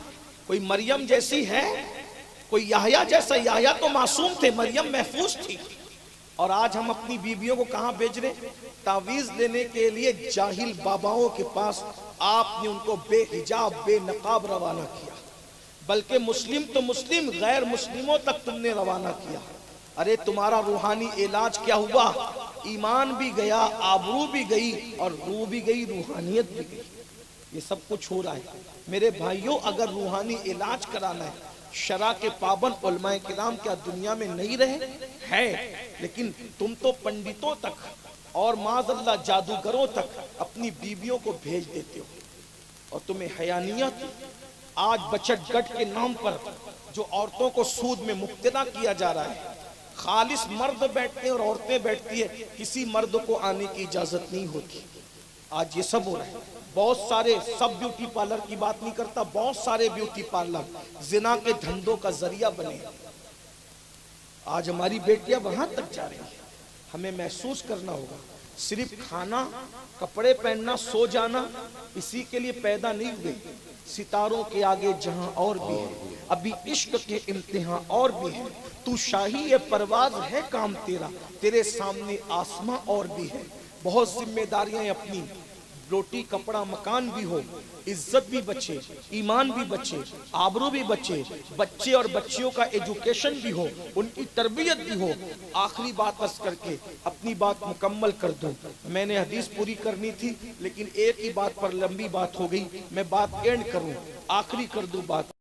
کوئی مریم جیسی ہے؟ کوئی یحییٰ جیسا؟ یحییٰ تو معصوم تھے، مریم محفوظ تھی. اور آج ہم اپنی بیویوں کو کہاں بھیج رہے؟ تعویذ لینے کے لیے جاہل باباؤں کے پاس. آپ نے ان کو بے حجاب بے نقاب روانہ کیا، بلکہ مسلم تو مسلم غیر مسلموں تک تم نے روانہ کیا. ارے تمہارا روحانی علاج کیا ہوا؟ ایمان بھی گیا، آبرو بھی گئی، اور روح بھی گئی، روحانیت بھی گئی. یہ سب کچھ ہو رہا ہے میرے بھائیوں. اگر روحانی علاج کرانا ہے، شرع کے پابند علماء کرام کیا دنیا میں نہیں رہے ہیں؟ لیکن تم تو پنڈتوں تک اور معاذ اللہ جادوگروں تک اپنی بیویوں کو بھیج دیتے ہو، اور تمہیں حیا نہیں آتی. آج بچت گٹ کے نام پر جو عورتوں کو سود میں مبتلا کیا جا رہا ہے، خالص مرد بیٹھتے ہیں اور عورتیں بیٹھتی ہے، کسی مرد کو آنے کی اجازت نہیں ہوتی. آج یہ سب ہو رہا ہے. بہت سارے، سب بیوٹی پارلر کی بات نہیں کرتا، بہت سارے بیوٹی پارلر زنا کے دھندوں کا ذریعہ بنے. آج ہماری بیٹیاں وہاں تک جا رہی ہیں. ہمیں محسوس کرنا ہوگا صرف کھانا، کپڑے پہننا، سو جانا اسی کے لیے پیدا نہیں ہوئے. ستاروں کے آگے جہاں اور بھی ہے، ابھی عشق کے امتحان اور بھی ہے. تو شاہی پرواز ہے کام تیرا، تیرے سامنے آسماں اور بھی ہے. بہت ذمہ داریاں اپنی، روٹی کپڑا مکان بھی ہو، عزت بھی بچے، ایمان بھی بچے، آبرو بھی بچے، بچے اور بچیوں کا ایجوکیشن بھی ہو، ان کی تربیت بھی ہو. آخری بات عرض کر کے اپنی بات مکمل کر دوں. میں نے حدیث پوری کرنی تھی لیکن ایک ہی بات پر لمبی بات ہو گئی. میں بات اینڈ کروں، آخری کر دوں بات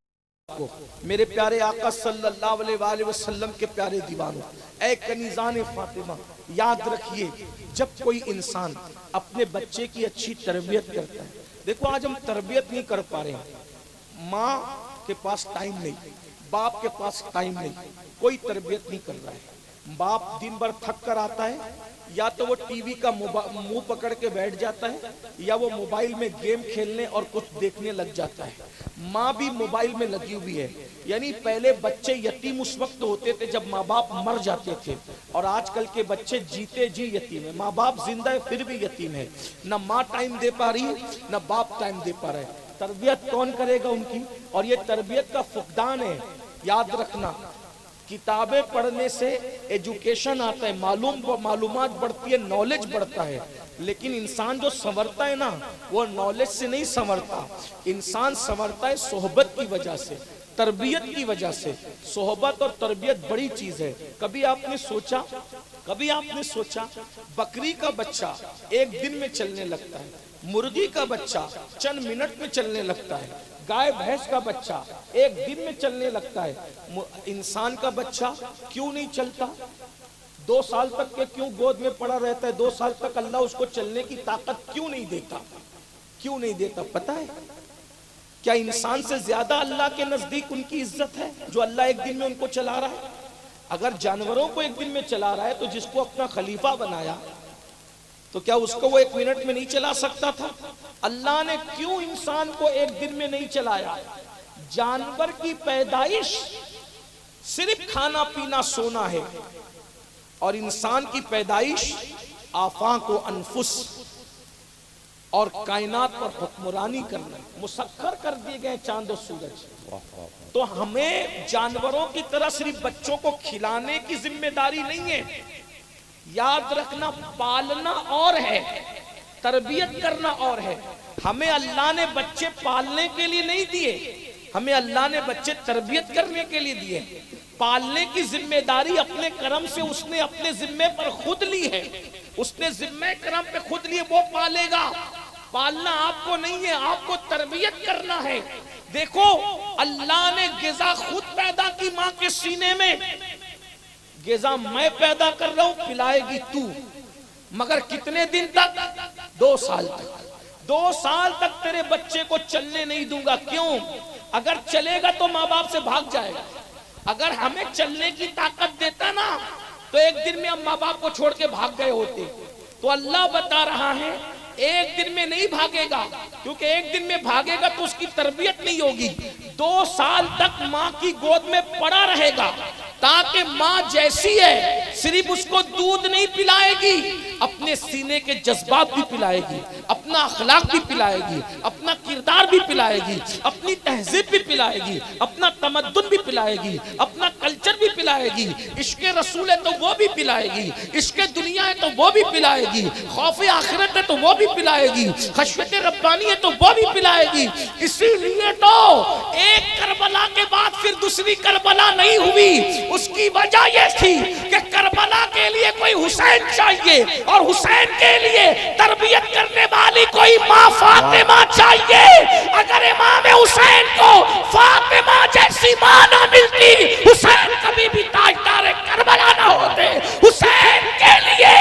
کو. میرے پیارے آقا صلی اللہ علیہ وآلہ وسلم کے پیارے دیوانوں، اے کنیزان فاطمہ، یاد رکھیے جب کوئی انسان اپنے بچے کی اچھی تربیت کرتا ہے. دیکھو آج ہم تربیت نہیں کر پا رہے ہیں، ماں کے پاس ٹائم نہیں، باپ کے پاس ٹائم نہیں، کوئی تربیت نہیں کر رہا ہے. باپ دن بھر تھک کر آتا ہے، یا تو وہ ٹی وی کا منہ پکڑ کے بیٹھ جاتا ہے، یا وہ موبائل میں گیم کھیلنے اور کچھ دیکھنے لگ جاتا ہے. ماں بھی موبائل میں لگی ہوئی ہے. یعنی پہلے بچے یتیم اس وقت ہوتے تھے جب ماں باپ مر جاتے تھے، اور آج کل کے بچے جیتے جی یتیم ہیں. ماں باپ زندہ ہے پھر بھی یتیم ہے. نہ ماں ٹائم دے پا رہی ہے، نہ باپ ٹائم دے پا رہا ہے. تربیت کون کرے گا ان کی؟ اور یہ تربیت کا فقدان ہے. یاد رکھنا، کتابیں پڑھنے سے ایجوکیشن آتا ہے، معلومات بڑھتی ہے، نالج بڑھتا ہے. لیکن انسان جو سنورتا ہے نا، وہ نالج سے نہیں سنورتا. انسان سنورتا ہے صحبت کی وجہ سے، تربیت کی وجہ سے. صحبت اور تربیت بڑی چیز ہے. کبھی آپ نے سوچا بکری کا بچہ ایک دن میں چلنے لگتا ہے، مرغی کا بچہ چند منٹ میں چلنے لگتا ہے، گائے بھینس کا بچہ ایک دن میں چلنے لگتا ہے. انسان کا بچہ کیوں نہیں چلتا؟ 2 سال تک کے کیوں گود میں پڑا رہتا ہے؟ 2 سال تک اللہ اس کو چلنے کی طاقت کیوں نہیں دیتا؟ پتہ ہے کیا انسان سے زیادہ اللہ کے نزدیک ان کی عزت ہے جو اللہ ایک دن میں ان کو چلا رہا ہے؟ اگر جانوروں کو ایک دن میں چلا رہا ہے تو جس کو اپنا خلیفہ بنایا تو کیا اس کو وہ 1 منٹ میں نہیں چلا سکتا تھا؟ اللہ نے کیوں انسان کو ایک دن میں نہیں چلایا؟ جانور کی پیدائش صرف کھانا پینا سونا ہے، اور انسان کی پیدائش آفاق و انفس اور کائنات پر حکمرانی کرنا. مسخر کر دیے گئے چاند و سورج. تو ہمیں جانوروں کی طرح صرف بچوں کو کھلانے کی ذمہ داری نہیں ہے. یاد رکھنا، پالنا اور ہے، تربیت کرنا اور ہے. ہمیں اللہ نے بچے پالنے کے لیے نہیں دیے، ہمیں اللہ نے بچے تربیت کرنے کے لیے دیے. پالنے کی ذمہ داری اپنے کرم سے اس نے اپنے ذمے پر خود لی ہے. اس نے ذمہ کرم پہ خود لیے، وہ پالے گا. پالنا آپ کو نہیں ہے، آپ کو تربیت کرنا ہے۔ دیکھو اللہ نے غذا خود پیدا کی ماں کے سینے میں، غذا میں پیدا کر رہا ہوں، پلائے گی تو، مگر کتنے دن تک؟ 2 سال تک۔ 2 سال تک تیرے بچے کو چلنے نہیں دوں گا۔ کیوں؟ اگر چلے گا تو ماں باپ سے بھاگ جائے گا۔ اگر ہمیں چلنے کی طاقت دیتا نا تو ایک دن میں ہم ماں باپ کو چھوڑ کے بھاگ گئے ہوتے۔ تو اللہ بتا رہا ہے ایک دن میں نہیں بھاگے گا، کیونکہ ایک دن میں بھاگے گا تو اس کی تربیت نہیں ہوگی۔ 2 سال تک ماں کی گود میں پڑا رہے گا، تاکہ ماں جیسی ہے صرف اس کو دودھ نہیں پلائے گی، اپنے سینے کے جذبات بھی پلائے گی، اپنا اخلاق بھی پلائے گی، اپنا کردار بھی پلائے گی، اپنی تہذیب بھی پلائے گی، اپنا تمدن بھی پلائے گی، اپنا کلچر بھی پلائے گی۔ عشق رسول ہے تو وہ بھی پلائے گی، عشق دنیا ہے تو وہ بھی پلائے گی، خوف آخرت ہے تو وہ بھی پلائے گی، خشیت ربانی ہے تو وہ بھی پلائے گی۔ اسی لیے تو ایک کربلا کے بعد پھر دوسری کربلا نہیں ہوئی۔ اس کی وجہ یہ تھی کہ کربلا کے لیے کوئی حسین چاہیے، اور حسین کے لیے تربیت کرنے والی کوئی ماں فاطمہ چاہیے۔ اگر امام حسین کو فاطمہ جیسی ماں نہ ملتی، حسین کبھی بھی تاجدار کربلا نہ ہوتے۔ حسین کے لیے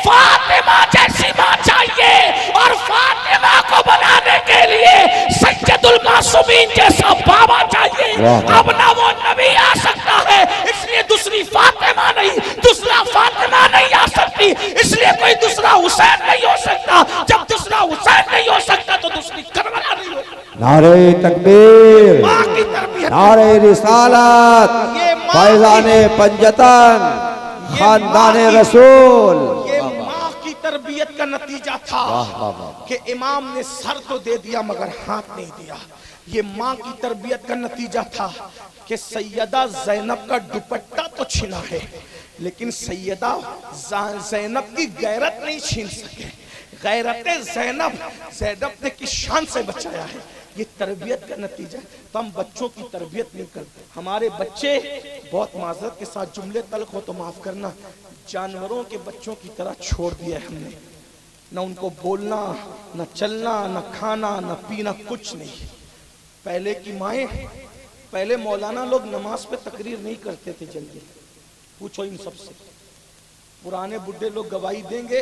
فاطمہ جیسی ماں چاہیے، اور فاطمہ کو بنانے کے لیے سید المعصومین جیسا بابا چاہیے۔ اب نہ وہ نبی آ سکتا ہے، اس لیے دوسری فاطمہ نہیں، دوسرا فاطمہ نہیں آ سکتی، اس لیے کوئی دوسرا حسین نہیں ہو سکتا۔ جب دوسرا حسین نہیں ہو سکتا تو دوسری کربلا نہیں ہو سکتا۔ نعرہ تکبیر، ماں کی تربیت، نعرہ رسالت، فیضان پنجتن، خاندان رسول۔ یہ ماں کی تربیت کا نتیجہ تھا کہ امام نے سر تو دے دیا مگر ہاتھ نہیں دیا۔ یہ ماں کی تربیت کا نتیجہ تھا کہ سیدہ زینب کا دوپٹہ تو چھنا ہے، لیکن سیدہ زینب کی غیرت نہیں چھین سکے۔ غیرت زینب نے کس شان سے بچایا ہے، یہ تربیت کا نتیجہ۔ تو ہم بچوں کی تربیت نہیں کرتے۔ ہمارے بچے، بہت معذرت کے ساتھ جملے تلخ ہو تو معاف کرنا، جانوروں کے بچوں کی طرح چھوڑ دیا ہے ہم نے۔ نہ ان کو بولنا، نہ چلنا، نہ کھانا، نہ پینا، کچھ نہیں۔ پہلے کی مائیں، پہلے مولانا لوگ نماز پہ تقریر نہیں کرتے تھے جلدی، پوچھو ان سب سے۔ پرانے بڈھے لوگ گواہی دیں گے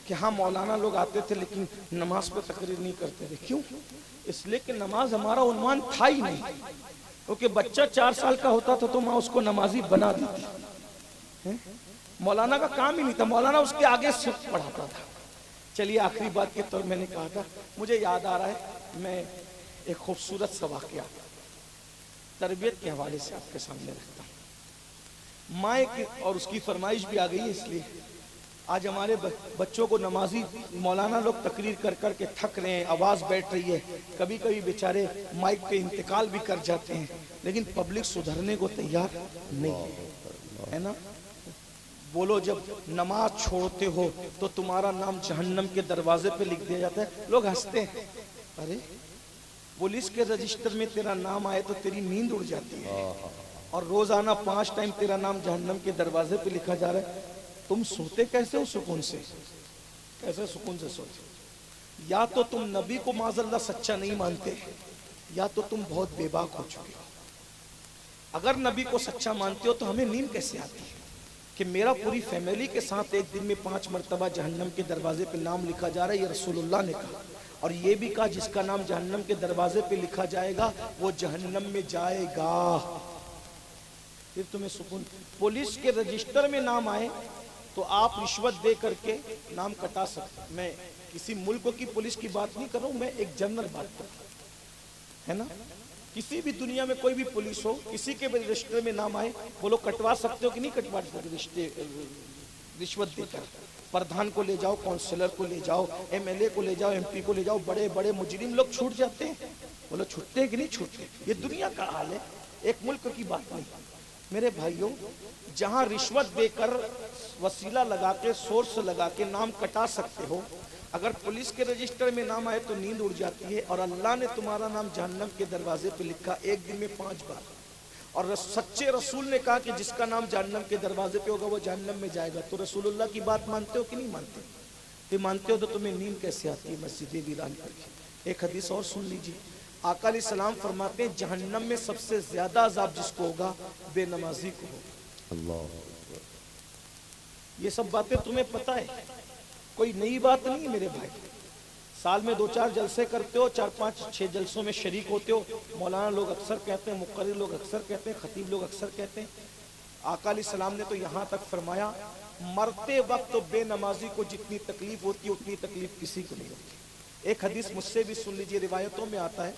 کہ ہاں مولانا لوگ آتے تھے لیکن نماز پہ تقریر نہیں کرتے تھے۔ کیوں؟ اس لیے کہ نماز ہمارا عنوان تھا ہی نہیں، کیونکہ بچہ 4 سال کا ہوتا تھا تو ماں اس کو نمازی بنا دیتی۔ مولانا کا کام ہی نہیں تھا، مولانا اس کے آگے صرف پڑھاتا تھا۔ چلیے آخری بات کے طور میں نے کہا تھا، مجھے یاد آ رہا ہے، میں ایک خوبصورت سا واقعہ تربیت کے حوالے سے آپ کے سامنے رکھتا ہوں۔ ماں کی اور اس کی فرمائش بھی آ گئی ہے، اس لیے آج ہمارے بچوں کو نمازی مولانا لوگ تقریر کر کر کے تھک رہے ہیں، آواز بیٹھ رہی ہے، کبھی کبھی بیچارے مائک پہ انتقال بھی کر جاتے ہیں، لیکن پبلک سدھرنے کو تیار نہیں ہے نا۔ بولو جب نماز چھوڑتے ہو تو تمہارا نام جہنم کے دروازے پہ لکھ دیا جاتا ہے، لوگ ہنستے ہیں۔ ارے پولیس کے رجسٹر میں تیرا نام آئے تو تیری نیند اڑ جاتی ہے، اور روزانہ 5 ٹائم تیرا نام جہنم کے دروازے پہ لکھا جا رہا ہے، تم سوتے کیسے ہو سکون سے؟ کیسے سکون سے سوتے؟ یا تو تم نبی کو معاذ اللہ سچا نہیں مانتے، یا تو تم بہت بے باک ہو چکے ہو۔ اگر نبی کو سچا مانتے ہو تو ہمیں نیند کیسے آتی ہے کہ میرا پوری فیملی کے ساتھ ایک دن میں 5 مرتبہ جہنم کے دروازے پہ نام لکھا جا رہا ہے؟ یہ رسول اللہ نے کہا، اور یہ بھی کہا جس کا نام جہنم کے دروازے پہ لکھا جائے گا وہ جہنم میں جائے گا۔ پھر تمہیں سکون۔ پولیس کے رجسٹر میں نام آئے تو آپ رشوت دے کر کے نام کٹا سکتے۔ میں کسی ملک کی پولیس کی بات نہیں کر رہا ہوں، میں ایک جنرل بات کر رہا ہوں، ہے نا۔ کسی بھی دنیا میں کوئی بھی پولیس ہو، کسی کے بھی رجسٹر میں نام آئے، وہ لوگ کٹوا سکتے ہو کہ نہیں کٹوا سکتے؟ رشوت دے کر پردھان کو لے جاؤ، کونسلر کو لے جاؤ، ایم ایل اے کو لے جاؤ، ایم پی کو لے جاؤ، بڑے بڑے مجرم لوگ چھوٹ جاتے ہیں۔ بولو چھوٹتے ہیں کہ نہیں چھوٹتے؟ یہ دنیا کا حال ہے، ایک ملک کی بات نہیں۔ میرے بھائیوں، جہاں رشوت دے کر وسیلہ لگا کے سورس لگا کے نام کٹا سکتے ہو، اگر پولیس کے رجسٹر میں نام آئے تو نیند اڑ جاتی ہے، اور اللہ نے تمہارا نام جہنم کے دروازے پہ لکھا ایک دن میں 5 بار، اور سچے رسول نے کہا کہ جس کا نام جہنم کے دروازے پہ ہوگا وہ جہنم میں جائے گا، تو رسول اللہ کی بات مانتے ہو کہ نہیں مانتے؟ یہ مانتے ہو تو تمہیں نیند کیسے آتی ہے مسجد ویران کر کے؟ ایک حدیث اور سن لیجیے، آقا علیہ السلام فرماتے ہیں جہنم میں سب سے زیادہ عذاب جس کو ہوگا بے نمازی کو ہوگا۔ اللہ، یہ سب باتیں تمہیں پتہ ہے، کوئی نئی بات نہیں ہے میرے بھائی۔ سال میں 2-4 جلسے کرتے ہو، 4-5-6 جلسوں میں شریک ہوتے ہو، مولانا لوگ اکثر کہتے ہیں، مقرر لوگ اکثر کہتے ہیں، خطیب لوگ اکثر کہتے ہیں، آقا علیہ السلام نے تو یہاں تک فرمایا مرتے وقت تو بے نمازی کو جتنی تکلیف ہوتی ہے اتنی تکلیف کسی کو نہیں ہوتی۔ ایک حدیث مجھ سے بھی سن لیجئے، روایتوں میں آتا ہے،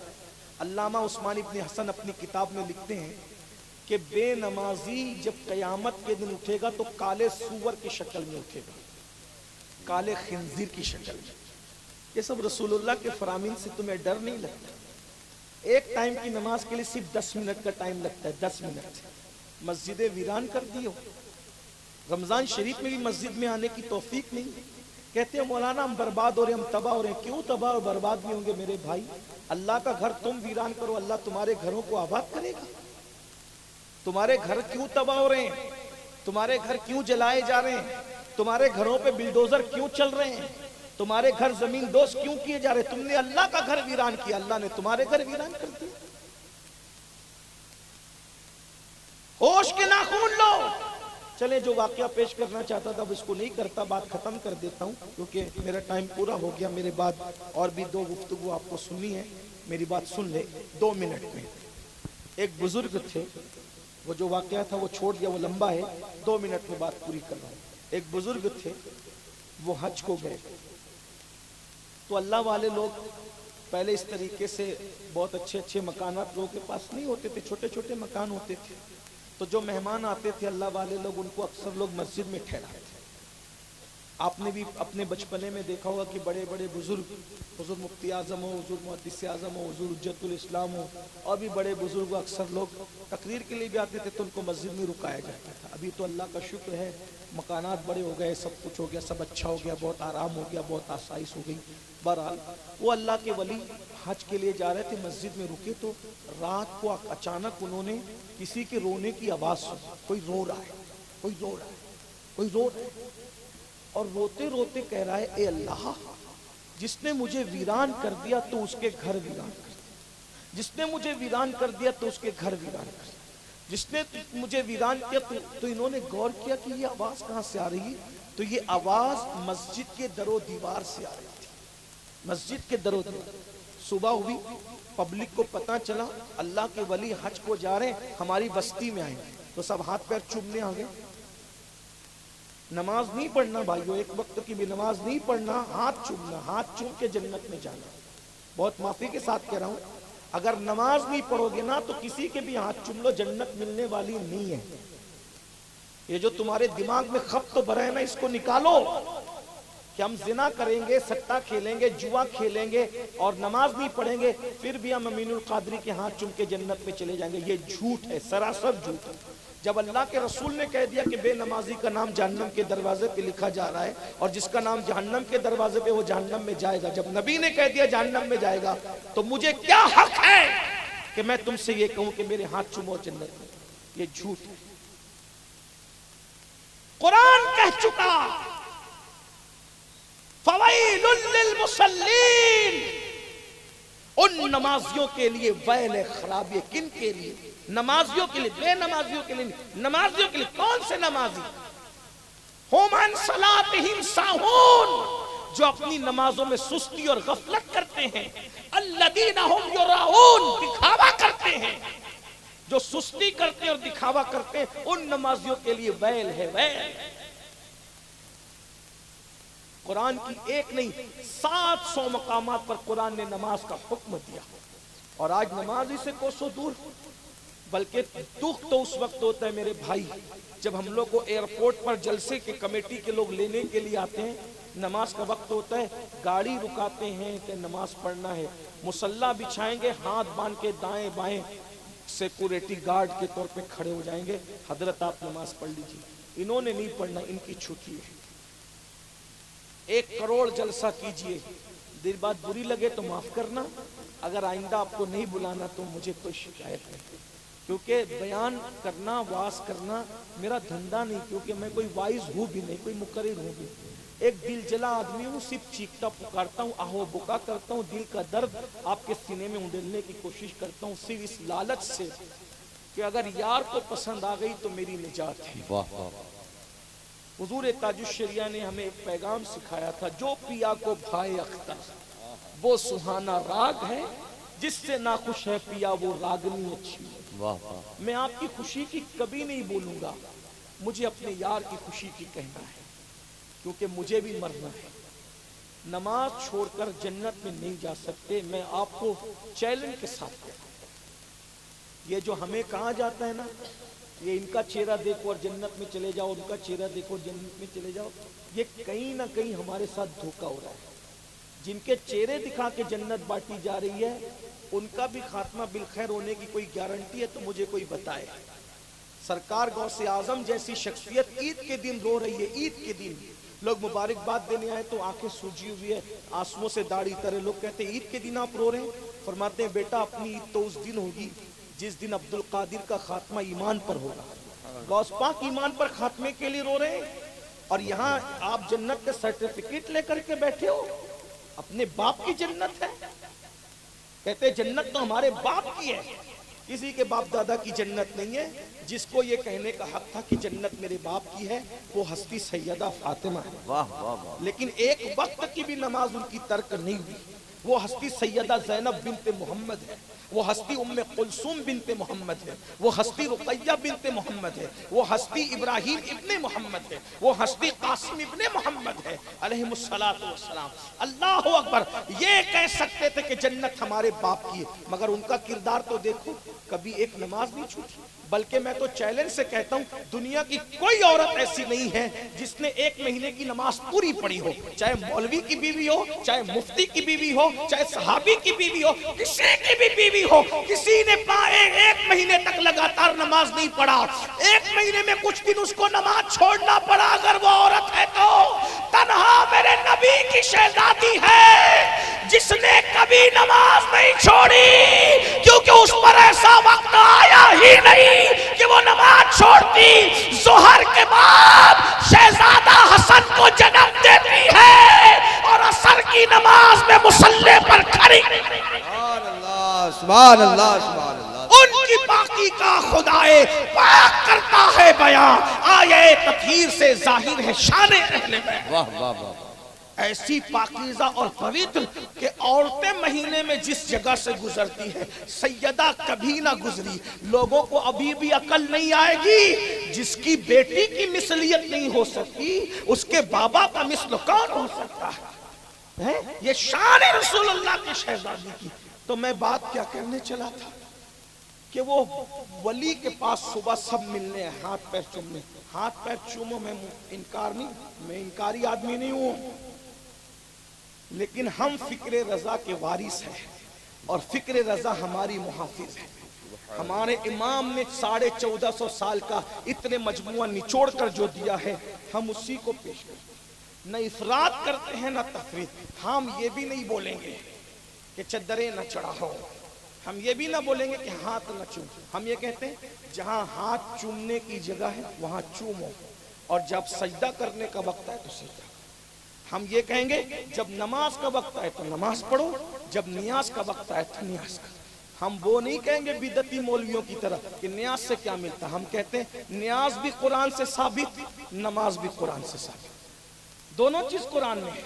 علامہ عثمان ابن حسن اپنی کتاب میں لکھتے ہیں کہ بے نمازی جب قیامت کے دن اٹھے گا تو کالے سور کی شکل میں اٹھے گا، کالے خنزیر کی شکل میں۔ یہ سب رسول اللہ کے فرامین سے تمہیں ڈر نہیں لگتا؟ ایک ٹائم کی نماز کے لیے صرف 10 منٹ کا ٹائم لگتا ہے، 10 منٹ، مسجد ویران کر دی ہو۔ رمضان شریف میں بھی مسجد میں آنے کی توفیق نہیں، کہتے ہیں مولانا ہم برباد ہو رہے ہیں، ہم تباہ ہو رہے ہیں۔ کیوں تباہ اور برباد نہیں ہوں گے میرے بھائی؟ اللہ کا گھر تم ویران کرو، اللہ تمہارے گھروں کو آباد کرے گا۔ تمہارے گھر کیوں تباہ ہو رہے ہیں؟ تمہارے گھر کیوں جلائے جا رہے ہیں؟ تمہارے گھروں پہ بلڈوزر کیوں چل رہے ہیں؟ تمہارے گھر زمین دوز کیوں کیے جا رہے؟ تم نے اللہ کا گھر ویران کیا، اللہ نے تمہارے گھر ویران کر دیا۔ ہوش کے ناخون لو۔ چلے جو واقعہ پیش کرنا چاہتا تھا اب اس کو نہیں کرتا، بات ختم کر دیتا ہوں کیونکہ میرا ٹائم پورا ہو گیا۔ میرے بعد اور بھی 2 گفتگو آپ کو سننی ہے، میری بات سن لے 2 منٹ میں۔ ایک بزرگ تھے، وہ جو واقعہ تھا وہ چھوڑ دیا، وہ لمبا ہے، 2 منٹ میں بات پوری کر رہا ہوں۔ ایک بزرگ تھے، وہ حج کو گئے تو اللہ والے لوگ پہلے اس طریقے سے بہت اچھے مکانات لوگوں کے پاس نہیں ہوتے تھے، چھوٹے چھوٹے مکان ہوتے تھے، تو جو مہمان آتے تھے اللہ والے لوگ ان کو اکثر لوگ مسجد میں ٹھہراتے تھے۔ آپ نے بھی اپنے بچپنے میں دیکھا ہوگا کہ بڑے بڑے بزرگ، حضور مفتی اعظم ہو، حضور محدث اعظم ہو، حضور حجت الاسلام ہو، اور بھی بڑے بزرگ اکثر لوگ تقریر کے لیے بھی آتے تھے تو ان کو مسجد میں رکایا جاتا تھا۔ ابھی تو اللہ کا شکر ہے مکانات بڑے ہو گئے، سب کچھ ہو گیا، سب اچھا ہو گیا، بہت آرام ہو گیا، بہت آسائش ہو گئی۔ بہرحال وہ اللہ کے ولی حج کے لیے جا رہے تھے، مسجد میں رکے تو رات کو اچانک انہوں نے کسی کے رونے کی آواز سنی، کوئی رو رہا ہے، کوئی رو رہا ہے، کوئی رو رہا ہے، اور روتے روتے کہہ رہا ہے اے اللہ، جس نے مجھے ویران کر دیا تو اس کے گھر ویران کر دیا، جس نے مجھے ویران کر دیا تو اس کے گھر ویران کر دیا، جس نے مجھے ویران کیا تو انہوں نے غور کیا کہ یہ آواز کہاں سے آ رہی ہے، تو یہ آواز مسجد کے در و دیوار سے آ رہی تھی، مسجد کے در و دیوار۔ صبح ہوئی، پبلک کو پتہ چلا اللہ کے ولی حج کو جا رہے ہیں، ہماری بستی میں آئیں گے، تو سب ہاتھ پیر چومنے آ گئے۔ نماز نہیں پڑھنا بھائیو، ایک وقت کی بھی نماز نہیں پڑھنا، ہاتھ چومنا، ہاتھ چوم کے جنت میں جانا۔ بہت معافی کے ساتھ کہہ رہا ہوں، اگر نماز نہیں پڑھو گے نا تو کسی کے بھی ہاتھ چوم لو، جنت ملنے والی نہیں ہے۔ یہ جو تمہارے دماغ میں خبط تو بھرا ہے نا، اس کو نکالو کہ ہم زنا کریں گے، سٹا کھیلیں گے، جوا کھیلیں گے اور نماز نہیں پڑھیں گے پھر بھی ہم امین القادری کے ہاتھ چوم کے جنت میں چلے جائیں گے۔ یہ جھوٹ ہے، سراسر جھوٹ ہے۔ جب اللہ کے رسول نے کہہ دیا کہ بے نمازی کا نام جہنم کے دروازے پہ لکھا جا رہا ہے اور جس کا نام جہنم کے دروازے پہ وہ جہنم میں جائے گا، جب نبی نے کہہ دیا جہنم میں جائے گا تو مجھے کیا حق ہے کہ میں تم سے یہ کہوں کہ میرے ہاتھ چومو جنت میں؟ یہ جھوٹ ہے۔ قرآن کہہ چکا فویل للمصلین، ان نمازیوں کے لیے ویل خراب۔ یہ کن کے لیے؟ نمازیوں کے لیے، بے نمازیوں کے لیے نہیں۔ نمازیوں کے لیے کون سے نمازی؟ ہم عن صلاتہم ساہون، جو اپنی نمازوں میں سستی اور غفلت کرتے ہیں۔ الذین ہم یراؤن، دکھاوا کرتے ہیں، جو سستی کرتے ہیں اور دکھاوا کرتے ہیں، ان نمازیوں کے لیے ویل ہے، ویل۔ قرآن کی ایک نہیں 700 مقامات پر قرآن نے نماز کا حکم دیا، اور آج نماز ہی سے کوسوں دور۔ بلکہ دکھ تو اس وقت ہوتا ہے میرے بھائی جب ہم لوگ کو ایئرپورٹ پر جلسے کے کمیٹی کے لوگ لینے کے لیے آتے ہیں، نماز کا وقت ہوتا ہے، گاڑی رکاتے ہیں کہ نماز پڑھنا ہے، مصلی بچھائیں گے، ہاتھ باندھ کے دائیں بائیں سیکورٹی گارڈ کے طور پہ کھڑے ہو جائیں گے، حضرت آپ نماز پڑھ لیجیے۔ انہوں نے نہیں پڑھنا، ان کی چھٹی ہے۔ 1 کروڑ جلسہ کیجئے، دیر بعد بری لگے تو معاف کرنا، اگر آئندہ آپ کو نہیں بلانا تو مجھے کوئی شکایت نہیں، کیونکہ بیان کرنا، واز کرنا میرا دھندا نہیں، کیونکہ میں کوئی وائز ہوں بھی نہیں، کوئی مقرر ہوں بھی۔ ایک دل جلا آدمی ہوں، صرف چیختا پکارتا ہوں، آہو بکا کرتا ہوں، دل کا درد آپ کے سینے میں اونڈلنے کی کوشش کرتا ہوں، صرف اس لالچ سے کہ اگر یار کو پسند آ گئی تو میری نجات ہے۔ واہ واہ، حضور تاج الشریعہ نے ہمیں ایک پیغام سکھایا تھا، جو پیا کو بھائے اختر وہ سہانا راگ ہے، جس سے ناخوش ہے پیا وہ راگنی اچھی ہے۔ واہ واہ، میں آپ کی خوشی کی کبھی نہیں بولوں گا، مجھے اپنے یار کی خوشی کی کہنا ہے، کیونکہ مجھے بھی مرنا ہے۔ نماز چھوڑ کر جنت میں نہیں جا سکتے، میں آپ کو چیلنج کے ساتھ کہتا ہوں۔ یہ جو ہمیں کہا جاتا ہے نا، یہ ان کا چہرہ دیکھو اور جنت میں چلے جاؤ، ان کا چہرہ دیکھو جنت میں چلے جاؤ، یہ کہیں نہ کہیں ہمارے ساتھ دھوکہ ہو رہا ہے۔ جن کے چہرے دکھا کے جنت بانٹی جا رہی ہے، ان کا بھی خاتمہ بالخیر ہونے کی کوئی گارنٹی ہے تو مجھے کوئی بتائے۔ سرکار غوث اعظم جیسی شخصیت عید کے دن رو رہی ہے، عید کے دن لوگ مبارکباد دینے آئے تو آنکھیں سوجی ہوئی ہے، آنسوؤں سے داڑھی ترے، لوگ کہتے ہیں عید کے دن آپ رو رہے ہیں؟ فرماتے ہیں بیٹا اپنی عید تو اس دن ہوگی جس دن عبد القادر کا خاتمہ ایمان پر ہوگا۔ غوث پاک ایمان پر خاتمے کے لیے رو رہے ہیں، اور یہاں آپ جنت کا سرٹیفکیٹ لے کر کے بیٹھے ہو۔ اپنے باپ کی جنت ہے، کہتے ہیں جنت تو ہمارے باپ کی ہے، کسی کے باپ دادا کی جنت نہیں ہے۔ جس کو یہ کہنے کا حق تھا کہ جنت میرے باپ کی ہے وہ ہستی سیدہ فاطمہ ہے، واہ واہ واہ، لیکن ایک وقت کی بھی نماز ان کی ترک نہیں ہوئی۔ وہ ہستی سیدہ زینب بنت محمد ہے، وہ ہستی ام کلثوم بنت محمد ہے، وہ ہستی رقیہ بنت محمد ہے، وہ ہستی ابراہیم ابن محمد ہے، وہ ہستی قاسم ابن محمد ہے علیہم الصلاۃ والسلام۔ اللہ اکبر، یہ کہہ سکتے تھے کہ جنت ہمارے باپ کی ہے، مگر ان کا کردار تو دیکھو، کبھی ایک نماز نہیں چھوٹی۔ بلکہ میں تو چیلنج سے کہتا ہوں، دنیا کی کوئی عورت ایسی نہیں ہے جس نے ایک مہینے کی نماز پوری پڑھی ہو، چاہے مولوی کی بیوی ہو، چاہے مفتی کی بیوی ہو، چاہے صحابی کی بیوی ہو، کسی کی بھی بیوی ہو، کسی نے ایک مہینے تک لگاتار نماز نہیں پڑھا، ایک مہینے میں کچھ دن اس کو نماز چھوڑنا پڑا، اگر وہ عورت ہے تو تنہا میرے نبی کی شہزادی ہے جس نے کبھی نماز نہیں چھوڑی، کیونکہ اس پر ایسا وقت آیا ہی نہیں کہ وہ نماز چھوڑتی۔ ظہر کے بعد شہزادہ حسن کو جنم دیتی ہے اور عصر کی نماز میں مصلی پر کھڑی، سبحان اللہ سبحان اللہ سبحان اللہ، ان کی پاکی کا خدائے پاک کرتا ہے بیان، آیے تطہیر سے ظاہر ہے شان اہل بیت۔ واہ واہ واہ، ایسی پاکیزہ اور پوتر کہ عورتیں مہینے میں جس جگہ سے گزرتی ہے سیدہ کبھی نہ گزری۔ لوگوں کو ابھی بھی عقل نہیں آئے گی، جس کی بیٹی کی مثلیت نہیں ہو سکتی اس کے بابا کا مثل کون ہو سکتا ہے؟ یہ شان رسول اللہ کی شہزادی کی۔ تو میں بات کیا کرنے چلا تھا کہ وہ ولی کے پاس صبح سب ملنے ہیں، ہاتھ پیر چومنے، ہاتھ پیر چومو، میں انکار نہیں، میں انکاری آدمی نہیں ہوں، لیکن ہم فکر رضا کے وارث ہیں اور فکر رضا ہماری محافظ ہے۔ ہمارے امام نے 1450 سال کا اتنے مجموعہ نچوڑ کر جو دیا ہے ہم اسی کو پیش کرتے ہیں، نہ افراط کرتے ہیں نہ تفریط۔ ہم یہ بھی نہیں بولیں گے کہ چادریں نہ چڑھاؤ، ہم یہ بھی نہ بولیں گے کہ ہاتھ نہ چومو، ہم یہ کہتے ہیں جہاں ہاتھ چومنے کی جگہ ہے وہاں چومو، اور جب سجدہ کرنے کا وقت ہے تو سجدہ۔ ہم یہ کہیں گے جب نماز کا وقت آئے تو نماز پڑھو، جب نیاز کا وقت آئے تو نیاز کرو۔ ہم وہ نہیں کہیں گے بدعتی مولویوں کی طرح کہ نیاز سے کیا ملتا، ہم کہتے ہیں نیاز بھی قرآن سے ثابت، نماز بھی قرآن سے ثابت، دونوں چیز قرآن میں ہے۔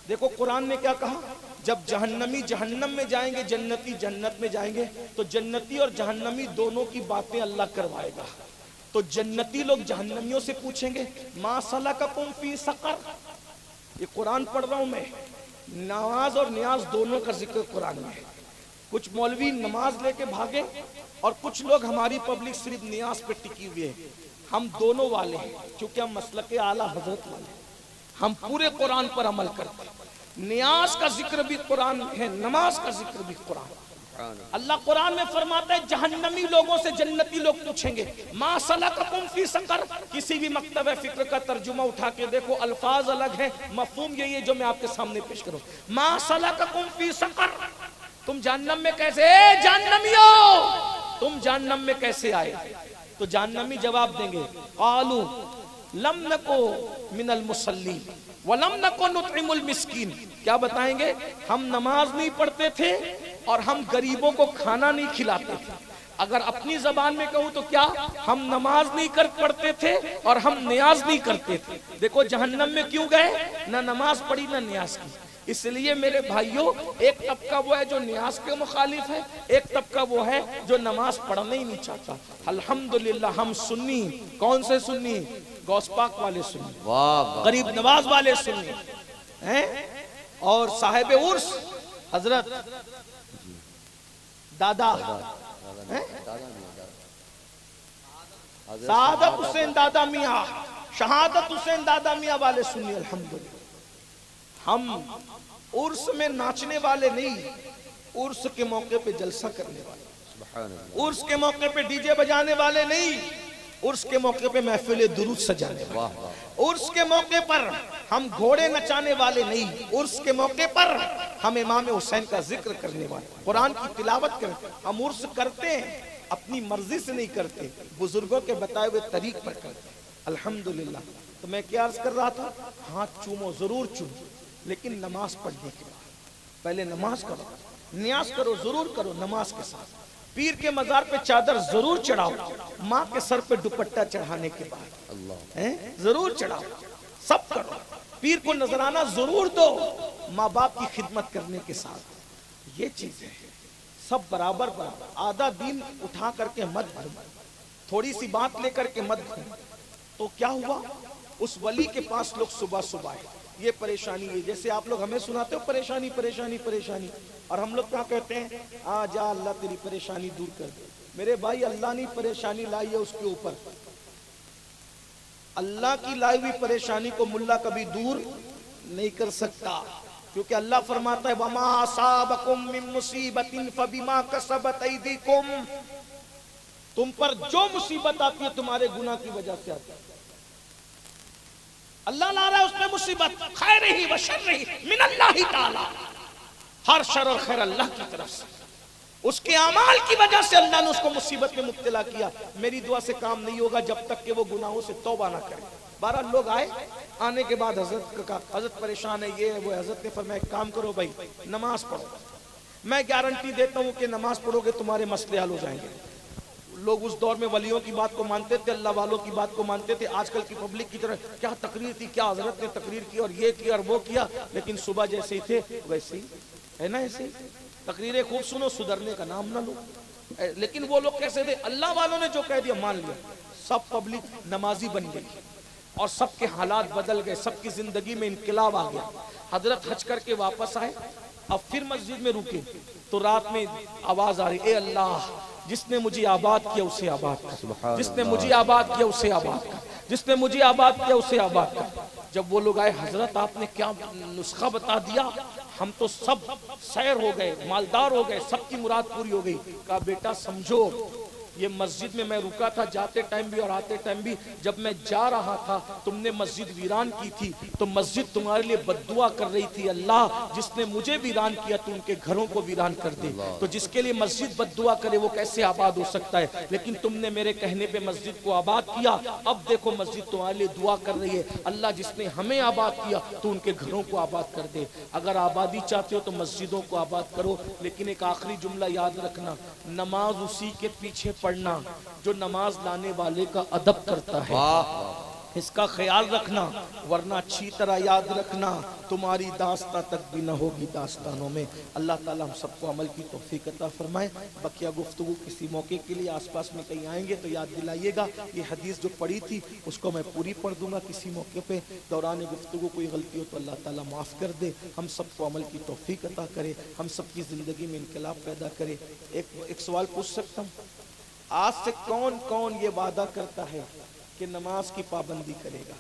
دیکھو قرآن نے کیا کہا، جب جہنمی جہنم میں جائیں گے، جنتی جنت میں جائیں گے، تو جنتی اور جہنمی دونوں کی باتیں اللہ کروائے گا۔ تو جنتی لوگ جہنمیوں سے پوچھیں گے ما سلککم فی سقر، یہ قرآن پڑھ رہا ہوں میں، نماز اور نیاز دونوں کا ذکر قرآن میں ہے۔ کچھ مولوی نماز لے کے بھاگے اور کچھ لوگ ہماری پبلک صرف نیاز پہ ٹکی ہوئی ہے، ہم دونوں والے ہیں، کیونکہ ہم مسلک اعلیٰ حضرت والے ہیں، ہم پورے قرآن پر عمل کرتے ہیں۔ نیاز کا ذکر بھی قرآن میں ہے، نماز کا ذکر بھی قرآن۔ اللہ قرآن میں فرماتا ہے جہنمی لوگوں سے جنتی لوگ پوچھیں گے ما سلککم فی سقر۔ کسی بھی مکتب فکر کا ترجمہ اٹھا کے دیکھو، الفاظ الگ ہیں، مفہوم یہی ہے جو میں آپ کے سامنے پیش کروں۔ ما سلککم فی سقر، تم جہنم میں کیسے، اے جہنمیوں تم جہنم میں کیسے آئے؟ تو جہنمی جواب دیں گے قالوا لم نکو من المصلین، وَلَمْ نَكُنْ نُطْعِمُ الْمِسْكِينَ، کیا بتائیں گے؟ ہم نماز نہیں پڑھتے تھے اور ہم غریبوں کو کھانا نہیں کھلاتے تھے۔ اگر اپنی زبان میں کہوں تو کیا؟ ہم نماز نہیں پڑھتے تھے اور ہم نیاز نہیں کرتے تھے۔ دیکھو جہنم میں کیوں گئے؟ نہ نماز پڑھی نہ نیاز کی۔ اس لیے میرے بھائیوں، ایک طبقہ وہ ہے جو نیاز کے مخالف ہے، ایک طبقہ وہ ہے جو نماز پڑھنا ہی نہیں چاہتا۔ الحمدللہ ہم سنی، کون سے سنی؟ غوث پاک والے سنی، غریب نواز والے سنی ہیں، اور صاحب عرس حضرت دادا سعادت حسین دادا میاں، شہادت حسین دادا میاں والے سنی۔ الحمدللہ ہم عرس میں ناچنے والے نہیں، عرس کے موقع پہ جلسہ کرنے والے، عرس کے موقع پہ ڈی جے بجانے والے نہیں، عرس کے موقع پہ محفل درود سجانے والے، عرس کے موقع پر ہم گھوڑے نچانے والے نہیں، عرس کے موقع پر ہم امام حسین کا ذکر کرنے والے، قرآن کی تلاوت کرتے۔ ہم عرس کرتے ہیں، اپنی مرضی سے نہیں کرتے، بزرگوں کے بتائے ہوئے طریق پر کرتے۔ الحمدللہ تو میں کیا عرض کر رہا تھا؟ ہاتھ چومو، ضرور چومو، لیکن نماز پڑھنے کے بعد پہلے نماز کرو، نیاز کرو، ضرور کرو نماز کے ساتھ۔ پیر کے مزار پہ چادر ضرور چڑھاؤ، ماں کے سر پہ دوپٹہ چڑھانے کے بعد ضرور چڑھاؤ، سب کرو۔ پیر کو نذرانہ ضرور دو، ماں باپ کی خدمت کرنے کے ساتھ۔ یہ چیزیں سب برابر برابر، آدھا دین اٹھا کر کے مت بھرو، تھوڑی سی بات لے کر کے مت بھرو۔ تو کیا ہوا؟ اس ولی کے پاس لوگ صبح صبح آئے، یہ پریشانی ہے، جیسے آپ لوگ ہمیں سناتے ہو پریشانی پریشانی پریشانی، اور ہم لوگ کیا کہتے ہیں؟ آ جا اللہ تیری پریشانی دور کر دے۔ میرے بھائی اللہ نے پریشانی لائی ہے اس کے اوپر، اللہ کی لائی ہوئی پریشانی کو ملا کبھی دور نہیں کر سکتا، کیونکہ اللہ فرماتا ہے وَمَا أَصَابَكُم مِّن مُّصِيبَةٍ فَبِمَا كَسَبَتْ أَيْدِيكُمْ، تم پر جو مصیبت آتی ہے تمہارے گناہ کی وجہ سے آتی ہے۔ اللہ لا رہا ہے اس میں مصیبت، خیر ہی و شر ہی من اللہ تعالی، ہر شر اور خیر اللہ کی طرف سے، اس کے اعمال کی وجہ سے اللہ نے اس کو مصیبت میں مبتلا کیا۔ میری دعا سے کام نہیں ہوگا جب تک کہ وہ گناہوں سے توبہ نہ کرے۔ 12 لوگ آئے، آنے کے بعد حضرت کا کہا حضرت پریشان ہے، یہ ہے وہ ہے۔ حضرت نے فرمایا ایک کام کرو بھائی، نماز پڑھو، میں گارنٹی دیتا ہوں کہ نماز پڑھو گے تمہارے مسئلے حل ہو جائیں گے۔ لوگ اس دور میں ولیوں کی بات کو مانتے تھے، اللہ والوں کی بات کو مانتے تھے۔ آج کل کی پبلک کی طرح کیا تقریر تھی، کیا حضرت نے تقریر کی اور یہ کیا اور وہ کیا، لیکن صبح جیسے ہی تھے ویسے ہی ہے نا، ایسے ہی تقریریں خوب سنو، سدھرنے کا نام نہ لو۔ لیکن وہ لوگ کیسے تھے؟ اللہ والوں نے جو کہہ دیا مان لیا، سب پبلک نمازی بن گئی اور سب کے حالات بدل گئے، سب کی زندگی میں انقلاب آ گیا۔ حضرت حج کر کے واپس آئے، اب پھر مسجد میں رکے تو رات میں آواز آ رہی، اے اللہ جس نے مجھے آباد کیا اسے آباد کر، جس نے مجھے آباد کیا اسے آباد کر، جس نے مجھے آباد کیا اسے آباد کر۔ جب وہ لوگ آئے، حضرت آپ نے کیا نسخہ بتا دیا، ہم تو سب سیر ہو گئے، مالدار ہو گئے، سب کی مراد پوری ہو گئی۔ کہا بیٹا سمجھو، یہ مسجد میں میں رکا تھا جاتے ٹائم بھی اور آتے ٹائم بھی، جب میں جا رہا تھا تم نے مسجد ویران کی تھی تو مسجد تمہارے لیے بد دعا کر رہی تھی، اللہ جس نے مجھے ویران کیا تو ان کے گھروں کو ویران کر دے۔ تو جس کے لیے مسجد بد دعا کرے وہ کیسے آباد ہو سکتا ہے؟ لیکن تم نے میرے کہنے پہ مسجد کو آباد کیا، اب دیکھو مسجد تمہارے لیے دعا کر رہی ہے، اللہ جس نے ہمیں آباد کیا تو ان کے گھروں کو آباد کر دے۔ اگر آبادی چاہتے ہو تو مسجدوں کو آباد کرو، لیکن ایک آخری جملہ یاد رکھنا، نماز اسی کے پیچھے پڑھنا جو نماز لانے والے کا ادب کرتا ہے، اس کا خیال رکھنا، ورنہ اچھی طرح یاد رکھنا تمہاری داستان تک بھی نہ ہوگی داستانوں میں۔ اللہ تعالیٰ ہم سب کو عمل کی توفیق عطا فرمائے۔ بقیہ گفتگو کسی موقع کے لیے آس پاس میں کہیں آئیں گے تو یاد دلائیے گا، یہ حدیث جو پڑھی تھی اس کو میں پوری پڑھ دوں گا کسی موقع پہ۔ دوران گفتگو کوئی غلطی ہو تو اللہ تعالیٰ معاف کر دے، ہم سب کو عمل کی توفیق عطا کرے، ہم سب کی زندگی میں انقلاب پیدا کرے۔ ایک سوال پوچھ سکتا ہوں؟ آج سے کون کون یہ وعدہ کرتا ہے کہ نماز کی پابندی کرے گا؟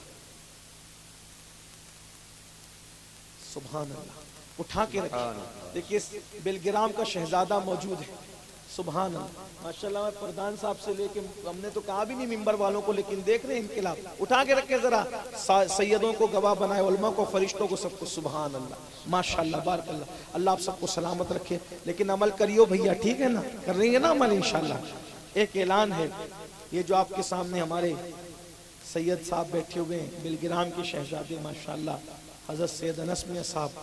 سبحان اللہ، اٹھا کے رکھیں۔ دیکھیے بلگرام کا شہزادہ موجود ہے، سبحان اللہ، ماشاءاللہ۔ میں پردھان صاحب سے لے کے ہم نے تو کہا بھی نہیں ممبر والوں کو، لیکن دیکھ رہے ہیں انقلاب، اٹھا کے رکھیں ذرا، سیدوں کو گواہ بنائے، علماء کو، فرشتوں کو، سب کو، سبحان اللہ، ماشاءاللہ، بارک اللہ۔ اللہ آپ سب کو سلامت رکھے، لیکن عمل کریو بھیا، ٹھیک ہے نا؟ کر رہی ہے نا عمل انشاءاللہ؟ ایک اعلان ہے، یہ جو آپ کے سامنے ہمارے سید صاحب بیٹھے ہوئے ہیں، بلگرام کے شہزادے، ماشاءاللہ حضرت سید انس میاں صاحب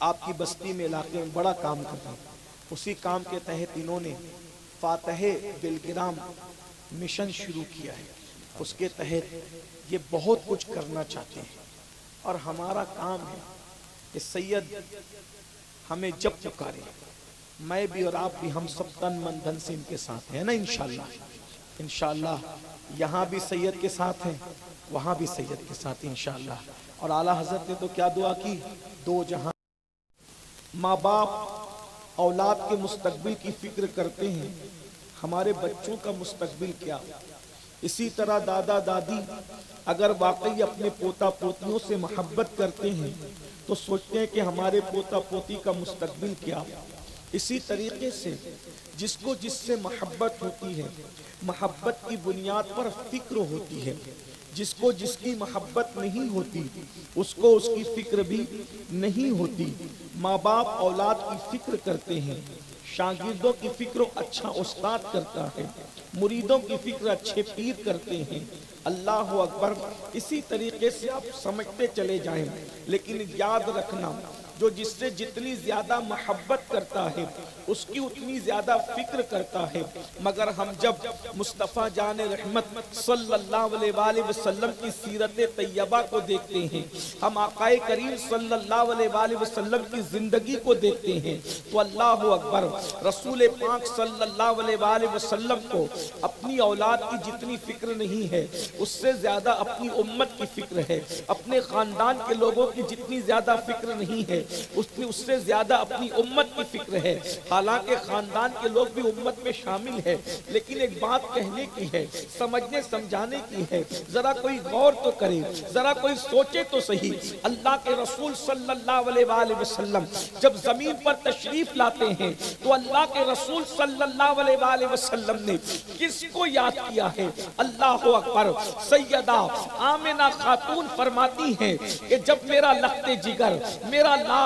آپ کی بستی میں علاقے میں بڑا کام کرتے ہیں. اسی کام کے تحت انہوں نے فاتح بلگرام مشن شروع کیا ہے. اس کے تحت یہ بہت کچھ کرنا چاہتے ہیں اور ہمارا کام ہے کہ سید ہمیں جب پکارے میں بھی اور آپ بھی ہم سب تن من دھن سے ان کے ساتھ ہیں نا انشاءاللہ. انشاءاللہ یہاں بھی سید کے ساتھ ہیں وہاں بھی سید کے ساتھ انشاءاللہ. اور اعلیٰ حضرت نے تو کیا دعا کی, دو جہاں ماں باپ اولاد کے مستقبل کی فکر کرتے ہیں, ہمارے بچوں کا مستقبل کیا. اسی طرح دادا دادی اگر واقعی اپنے پوتا پوتیوں سے محبت کرتے ہیں تو سوچتے ہیں کہ ہمارے پوتا پوتی کا مستقبل کیا. اسی طریقے سے جس کو جس سے محبت ہوتی ہے محبت کی بنیاد پر فکر ہوتی ہے. جس کو جس کی محبت نہیں ہوتی اس کو اس کی فکر بھی نہیں ہوتی. ماں باپ اولاد کی فکر کرتے ہیں, شاگردوں کی فکر اچھا استاد کرتا ہے, مریدوں کی فکر اچھے پیر کرتے ہیں. اللہ اکبر. اسی طریقے سے آپ سمجھتے چلے جائیں, لیکن یاد رکھنا جو جس سے جتنی زیادہ محبت کرتا ہے اس کی اتنی زیادہ فکر کرتا ہے. مگر ہم جب مصطفیٰ جان رحمت صلی اللہ علیہ وآلہ وسلم کی سیرت طیبہ کو دیکھتے ہیں, ہم آقا کریم صلی اللہ علیہ وآلہ وسلم کی زندگی کو دیکھتے ہیں تو اللہ اکبر, رسول پاک صلی اللہ علیہ وآلہ وسلم کو اپنی اولاد کی جتنی فکر نہیں ہے اس سے زیادہ اپنی امت کی فکر ہے. اپنے خاندان کے لوگوں کی جتنی زیادہ فکر نہیں ہے اس سے زیادہ اپنی امت کی فکر ہے. حالانکہ خاندان کے لوگ بھی امت میں شامل ہے, لیکن ایک بات کہنے کی ہے, سمجھنے سمجھانے کی ہے. ذرا کوئی غور تو کرے, ذرا کوئی سوچے تو صحیح. اللہ کے رسول صلی اللہ علیہ وآلہ وسلم جب زمین پر تشریف لاتے ہیں تو اللہ کے رسول صلی اللہ علیہ وآلہ وسلم نے کس کو یاد کیا ہے؟ اللہ اکبر. سیدہ آمنہ خاتون فرماتی ہیں کہ جب میرا لخت جگر میرا لال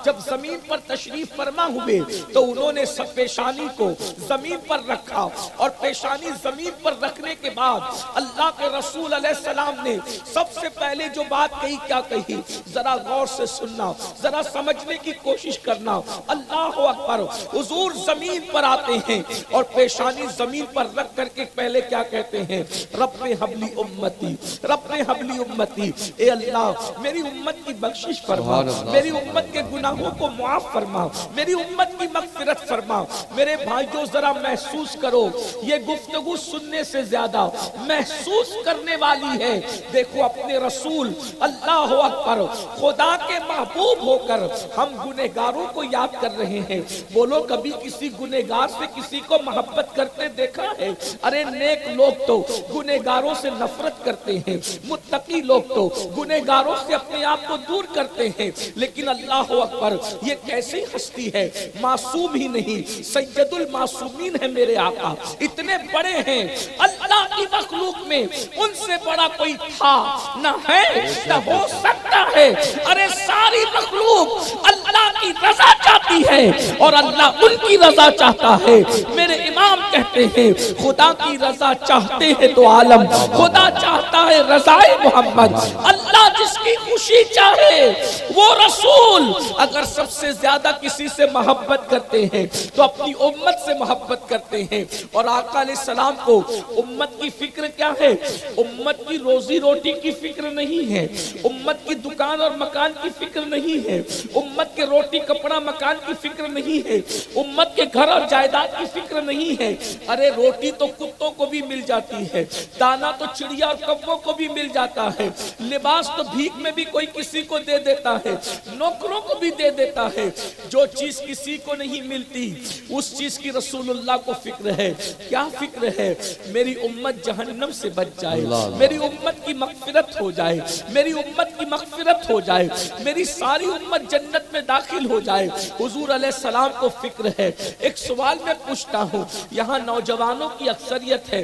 جب زمین پر تشریف فرما ہوئے تو انہوں نے پیشانی کو زمین پر رکھا, اور پیشانی زمین پر رکھنے کے بعد اللہ کے رسول علیہ السلام نے سب سے پہلے جو بات کہی کیا کہی؟ ذرا غور سے سننا, ذرا سمجھنے کی کوشش کرنا. اللہ اکبر. حضور زمین پر آتے ہیں اور پیشانی زمین پر رکھ کر کے پہلے کیا کہتے ہیں؟ رب حبلی امتی, رب حبلی امتی. اے اللہ میری امت کی بخشش فرما, میری امت کے گناہوں کو معاف فرما, میری امت کی مغفرت فرما. میرے بھائیوں ذرا محسوس کرو, یہ گفتگو سننے سے زیادہ محسوس کرنے والی ہے. دیکھو اپنے رسول اللہ اکبر خدا کے محبوب ہو کر ہم گنہگاروں کو یاد کر رہے ہیں. بولو کبھی کسی گنہگار سے کسی کو محبت کرتے دیکھا ہے؟ ارے نیک لوگ تو گنہگاروں سے نفرت کرتے ہیں, متقی لوگ تو گنہگاروں سے اپنے آپ کو دور کرتے ہیں. لیکن اللہ اکبر یہ کیسی ہستی ہے, معصوم ہی نہیں سید المعصومین ہے میرے آقا. اتنے بڑے ہیں اللہ کی مخلوق میں, ان سے بڑا کوئی تھا نہ ہے نہ ہو سکتا ہے. ارے ساری مخلوق اللہ کی رضا چاہتی ہے اور اللہ ان کی رضا چاہتا ہے. میرے امام کہتے ہیں خدا کی رضا چاہتے ہیں تو عالم, خدا چاہتا ہے رضا محمد. اللہ جس کی خوشی چاہے وہ رسول. اگر سب سے زیادہ کسی سے محبت کرتے ہیں تو اپنی امت سے محبت کرتے ہیں. اور آقا علیہ السلام کو امت کی فکر کیا ہے؟ امت کی روزی روٹی کی فکر نہیں ہے, امت کی دکان اور مکان کی فکر نہیں ہے, امت کے روٹی کپڑا مکان کی فکر نہیں ہے, امت کے گھر اور جائیداد کی فکر نہیں ہے. ارے روٹی تو کتوں کو بھی مل جاتی ہے, دانا تو چڑیا اور کبوں کو بھی مل جاتا ہے, لباس تو بھیک میں بھی کوئی کسی کو دے دیتا ہے, نوکروں کو بھی دے دیتا ہے. جو چیز کسی کو نہیں ملتی اس چیز کی رسول اللہ کو فکر ہے. کیا فکر ہے؟ میری امت جہنم سے بچ جائے, میری امت کی مغفرت ہو جائے, میری امت کی مغفرت ہو جائے, میری ساری امت جنت میں داخل ہو جائے. حضور علیہ السلام کو فکر ہے. ایک سوال میں پوچھتا ہوں, یہاں نوجوانوں کی اکثریت ہے,